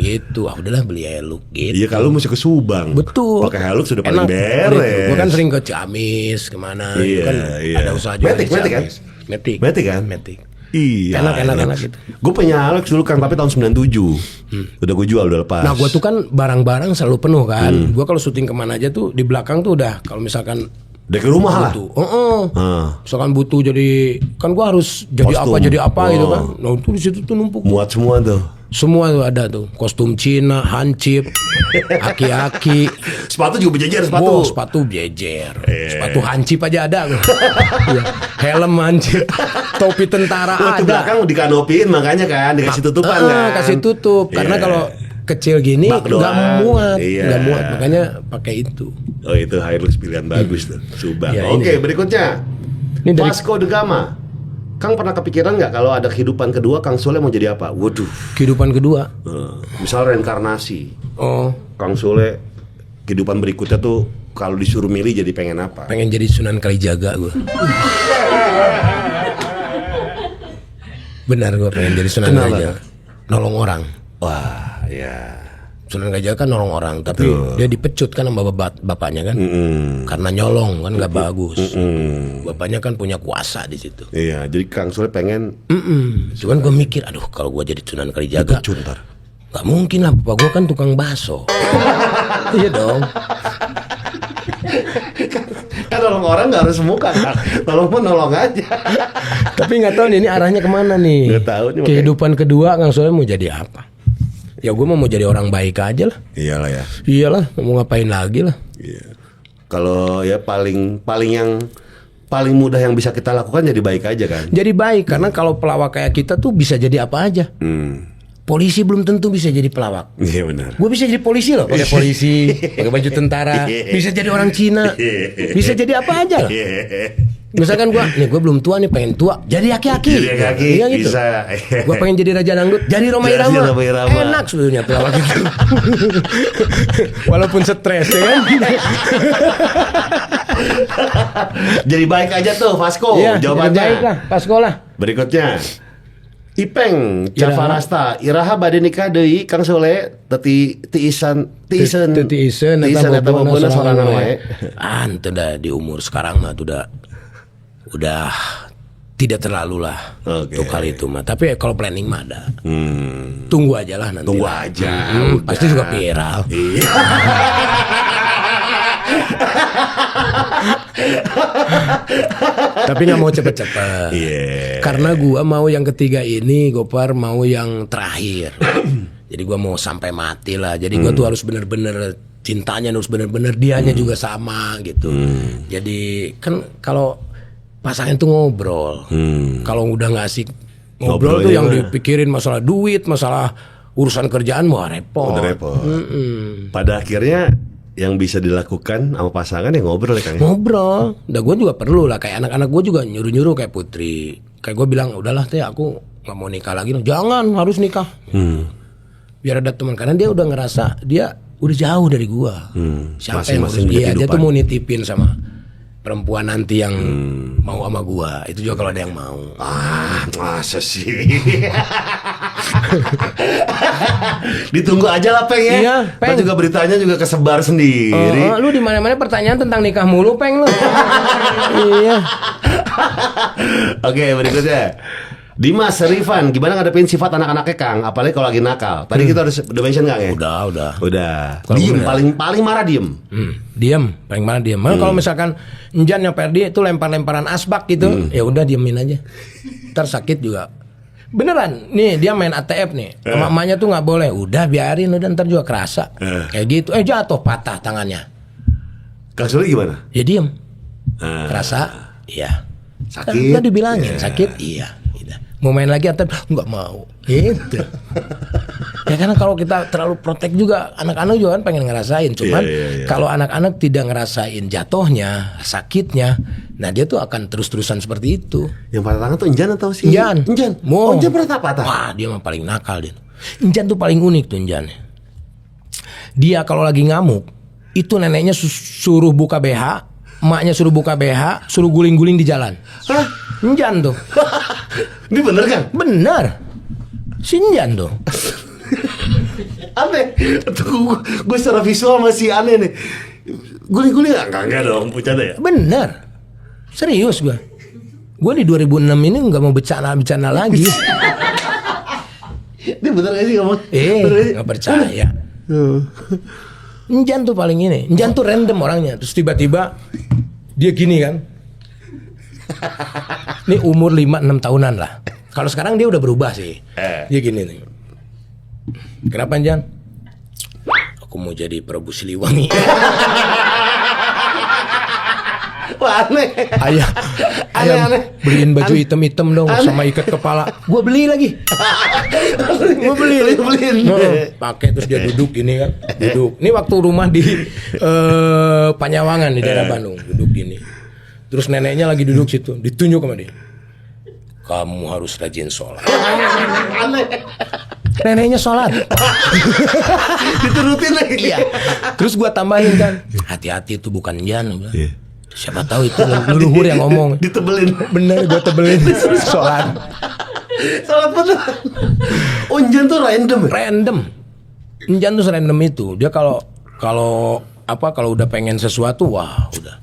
Gitu. Udahlah beli Hilux gitu. Iya kalau mesti ke Subang. Betul. Pakai Hilux sudah paling beres. Gue kan sering ke Ciamis kemana. Iya, Kan ada usaha juga di Matic kan? Ciamis. Matic kan? Matic. Iya. Enak gitu. Gue punya Hilux dulu Kang, tapi tahun 97. Udah gue jual, udah lepas. Nah gue tuh kan barang-barang selalu penuh kan. Gue kalau syuting kemana aja tuh di belakang tuh udah kalau misalkan udah ke rumah lah. Misalkan butuh jadi kan gue harus jadi Kostum. apa gitu kan. Nah itu di situ tuh numpuk. Muat semua tuh. Semua tuh ada tuh. Kostum Cina, hansip, aki-aki. Sepatu juga berjejer sepatu. Oh, sepatu jejer. Sepatu hansip aja ada. Iya. Helm hansip. Topi tentara Waktu ada. belakang dikanopiin makanya kan dikasih tutupan kan. Kasih tutup. Karena kalau kecil gini Bak nggak doang. muat, Iya. nggak muat. Makanya pakai itu. Oh itu Hilux pilihan bagus tuh. Subang. Ya, Oke, ini. berikutnya. Ini dari Vasco da Gama. Kang pernah kepikiran nggak kalau ada kehidupan kedua Kang Sule mau jadi apa? Waduh. kehidupan kedua. Misal reinkarnasi. Oh, Kang Sule kehidupan berikutnya tuh kalau disuruh milih jadi pengen apa? pengen jadi Sunan Kalijaga gue. Benar gue pengen jadi Sunan Kenapa? Kalijaga. Nolong orang. Wah, ya. Sunan Kalijaga kan nolong orang, tapi dia dipecut kan sama bapaknya kan. Karena nyolong kan nggak bagus. Bapaknya kan punya kuasa di situ. Iya, jadi Kang Sule pengen Cuman gue mikir, aduh kalau gue jadi Sunan Kalijaga, dipecut ntar. nggak mungkin lah, bapak gue kan tukang bakso. Iya dong. Kan nolong orang nggak harus muka, Kang. Nolong pun nolong aja. Tapi nggak tahu nih ini arahnya kemana nih. Nggak tahu nih, Kehidupan kedua Kang Soleh mau jadi apa? Ya gue mau jadi orang baik aja lah. Iyalah ya. Iyalah, mau ngapain lagi lah. Iya. Kalau ya paling mudah yang bisa kita lakukan jadi baik aja kan. Jadi baik karena kalau pelawak kayak kita tuh bisa jadi apa aja. Polisi belum tentu bisa jadi pelawak. Iya benar. Gue bisa jadi polisi loh, pakai polisi, pakai baju tentara, bisa jadi orang Cina, bisa jadi apa aja lah. Misalkan gue belum tua nih, pengen tua, jadi aki-aki. Jadi aki-aki, Iya gitu. bisa. Gue pengen jadi Raja Dangdut, jadi Rhoma Jadi Irama. Rhoma Irama. Enak sebenarnya pelawak itu. Walaupun stres ya kan. Jadi baik aja tuh Vasco. Iya, Jawabannya. baik lah, pas sekolah. Berikutnya. Ipeng Iraha. Jafarasta Iraha bade nikah deui Kang Sule tiisan eta bobona sorangan wae. Ante dah di umur sekarang mah udah tidak terlalu lah Oke. untuk hal itu mah. Tapi kalau planning mah ada. Tunggu aja lah nanti. Tunggu lah. aja. Udah. Pasti juga viral. Iya. Tapi nggak mau cepet-cepet. Iya. Karena gua mau yang ketiga ini, Gopar mau yang terakhir. Jadi gua mau sampai mati lah. Jadi gua tuh harus bener-bener cintanya harus bener-bener, dianya juga sama gitu. Jadi kan kalau pasangan tuh ngobrol. Kalau udah nggak asik ngobrol Ngobrolnya tuh yang mah. dipikirin masalah duit, masalah urusan kerjaan mau repot. Udah repot. Pada akhirnya yang bisa dilakukan sama pasangan ya ngobrol ya Kang. Ngobrol. Udah gue juga perlu lah, kayak anak-anak gue juga nyuruh-nyuruh kayak Putri. Kayak gue bilang, udahlah teh aku nggak mau nikah lagi. Jangan, harus nikah. Biar ada teman, karena dia udah ngerasa dia udah jauh dari gue. Siapa yang Masing-masing ngurus dia? Dia kehidupan. tuh mau nitipin sama perempuan nanti yang mau sama gue. Itu juga kalau ada yang mau. Ah, masa sih? Ditunggu aja lah Peng ya. Iya, Peng. Kan juga beritanya juga kesebar sendiri. Lu di mana-mana pertanyaan tentang nikah mulu, Peng lu. Iya. Oke, berikutnya. Dimas Rifan, gimana ngadepin sifat anak-anaknya Kang? Apalagi kalau lagi nakal. Tadi kita udah mention Kang ya? Udah. Udah. Diem, paling marah diem. Diam, paling mana diam. Kalau misalkan Njan yang Perdi itu lempar-lemparan asbak gitu, ya udah diemin aja. Ntar sakit juga. Beneran, nih dia main ATF nih, sama emaknya tuh nggak boleh. Udah biarin, udah ntar juga kerasa. Kayak gitu, jatuh patah tangannya. Kang Sule gimana? Ya diem, kerasa, iya. Sakit? Kan udah dibilangin, sakit, iya. Gitu. Mau main lagi ATF, nggak mau. Gitu. Ya karena kalau kita terlalu protek juga, anak-anak juga kan pengen ngerasain. Cuman kalau anak-anak tidak ngerasain jatuhnya, sakitnya, nah dia tuh akan terus-terusan seperti itu. Yang patah tangan tuh Injan atau si Injan. Oh, Injan pernah patah. Wah, dia mah paling nakal dia. Injan tuh paling unik tuh Injan. Dia kalau lagi ngamuk, itu neneknya suruh buka BH, emaknya suruh buka BH, suruh guling-guling di jalan. Hah? Injan tuh. Ini bener kan? Bener. Si Injan tuh. Aneh. Gue secara visual masih aneh nih. Guling-guling enggak dong, bercanda ya? Bener. Serius gue. Gue di 2006 ini nggak mau bercanda lagi. Ini bener gak sih ngomong? Nggak percaya. Injan tuh paling ini. Injan tuh random orangnya. Terus tiba-tiba dia gini kan. Ini umur 5-6 tahunan lah. Kalau sekarang dia udah berubah sih. Dia gini nih. Kenapa Injan? Aku mau jadi Prabu Siliwangi. Wah, aneh. Ayah, Aneh. beliin baju hitam-hitam dong sama ikat kepala. Gua beli lagi. Gua beliin. Pakai terus dia duduk gini kan. Duduk. Ini waktu rumah di Panyawangan di daerah Bandung. Duduk gini. Terus neneknya lagi duduk situ. Ditunjuk sama dia. Kamu harus rajin sholat. Aneh. Neneknya sholat. Diturutin lagi. Iya. Terus gua tambahin kan. Hati-hati itu bukan Jan. Siapa tahu itu leluhur yang ngomong. Ditebelin. Bener, gue tebelin. Sholat bener. Oh, Injan tuh random. Injan tuh random itu. Dia kalau udah pengen sesuatu, wah udah.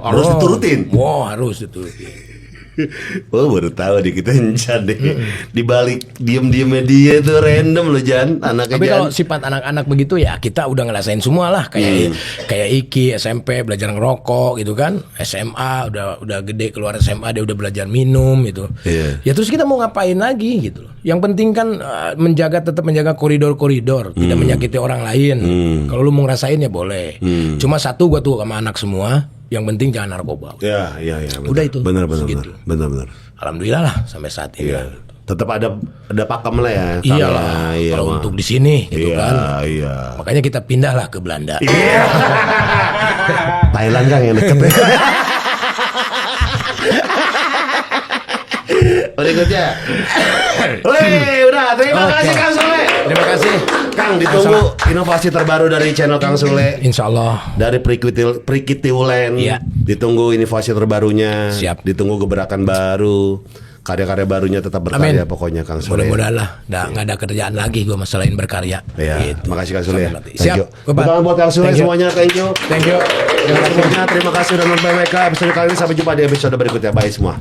Harus diturutin. Wah, harus diturutin. Oh, baru tahu deh kita Injan deh. Di balik diem-diemnya dia tuh random loh Jan, anaknya. Tapi Jan. kalau sifat anak-anak begitu ya kita udah ngerasain semua lah. Kayak Iki SMP belajar ngerokok gitu kan. SMA udah gede keluar SMA dia udah belajar minum gitu. Ya terus kita mau ngapain lagi gitu loh. Yang penting kan tetap menjaga koridor-koridor, tidak menyakiti orang lain. Kalau lu mau ngerasain ya boleh. Cuma satu gua tuh sama anak semua, yang penting jangan narkoba. Iya. Udah itu. Benar. Alhamdulillah lah sampai saat ini. Iya. Tetap ada pakem lah ya. Iyalah. Kalau untuk di sini gitu kan. Iya. Makanya kita pindah lah ke Belanda. Iya. Thailand kan yang deket. Berikutnya. Wih, udah. Terima kasih Kang Sule. Terima kasih. Kang, ditunggu inovasi terbaru dari channel Kang Sule. Insya Allah. Dari Prikitiulen. Iya. Ditunggu inovasi terbarunya. Siap. Ditunggu gebrakan baru. Karya-karya barunya tetap berkarya pokoknya Kang Sule. Mudah-mudahan lah. Nggak ada kerjaan lagi gue masalahin berkarya. Iya. Gitu. Makasih Kang Sule ya. Siap. Tepuk tangan buat Kang Sule semuanya. Thank you. Thank you. Terima kasih semuanya. Terima kasih sudah nonton mereka. Episode kali ini sampai jumpa di episode berikutnya. Bye semua.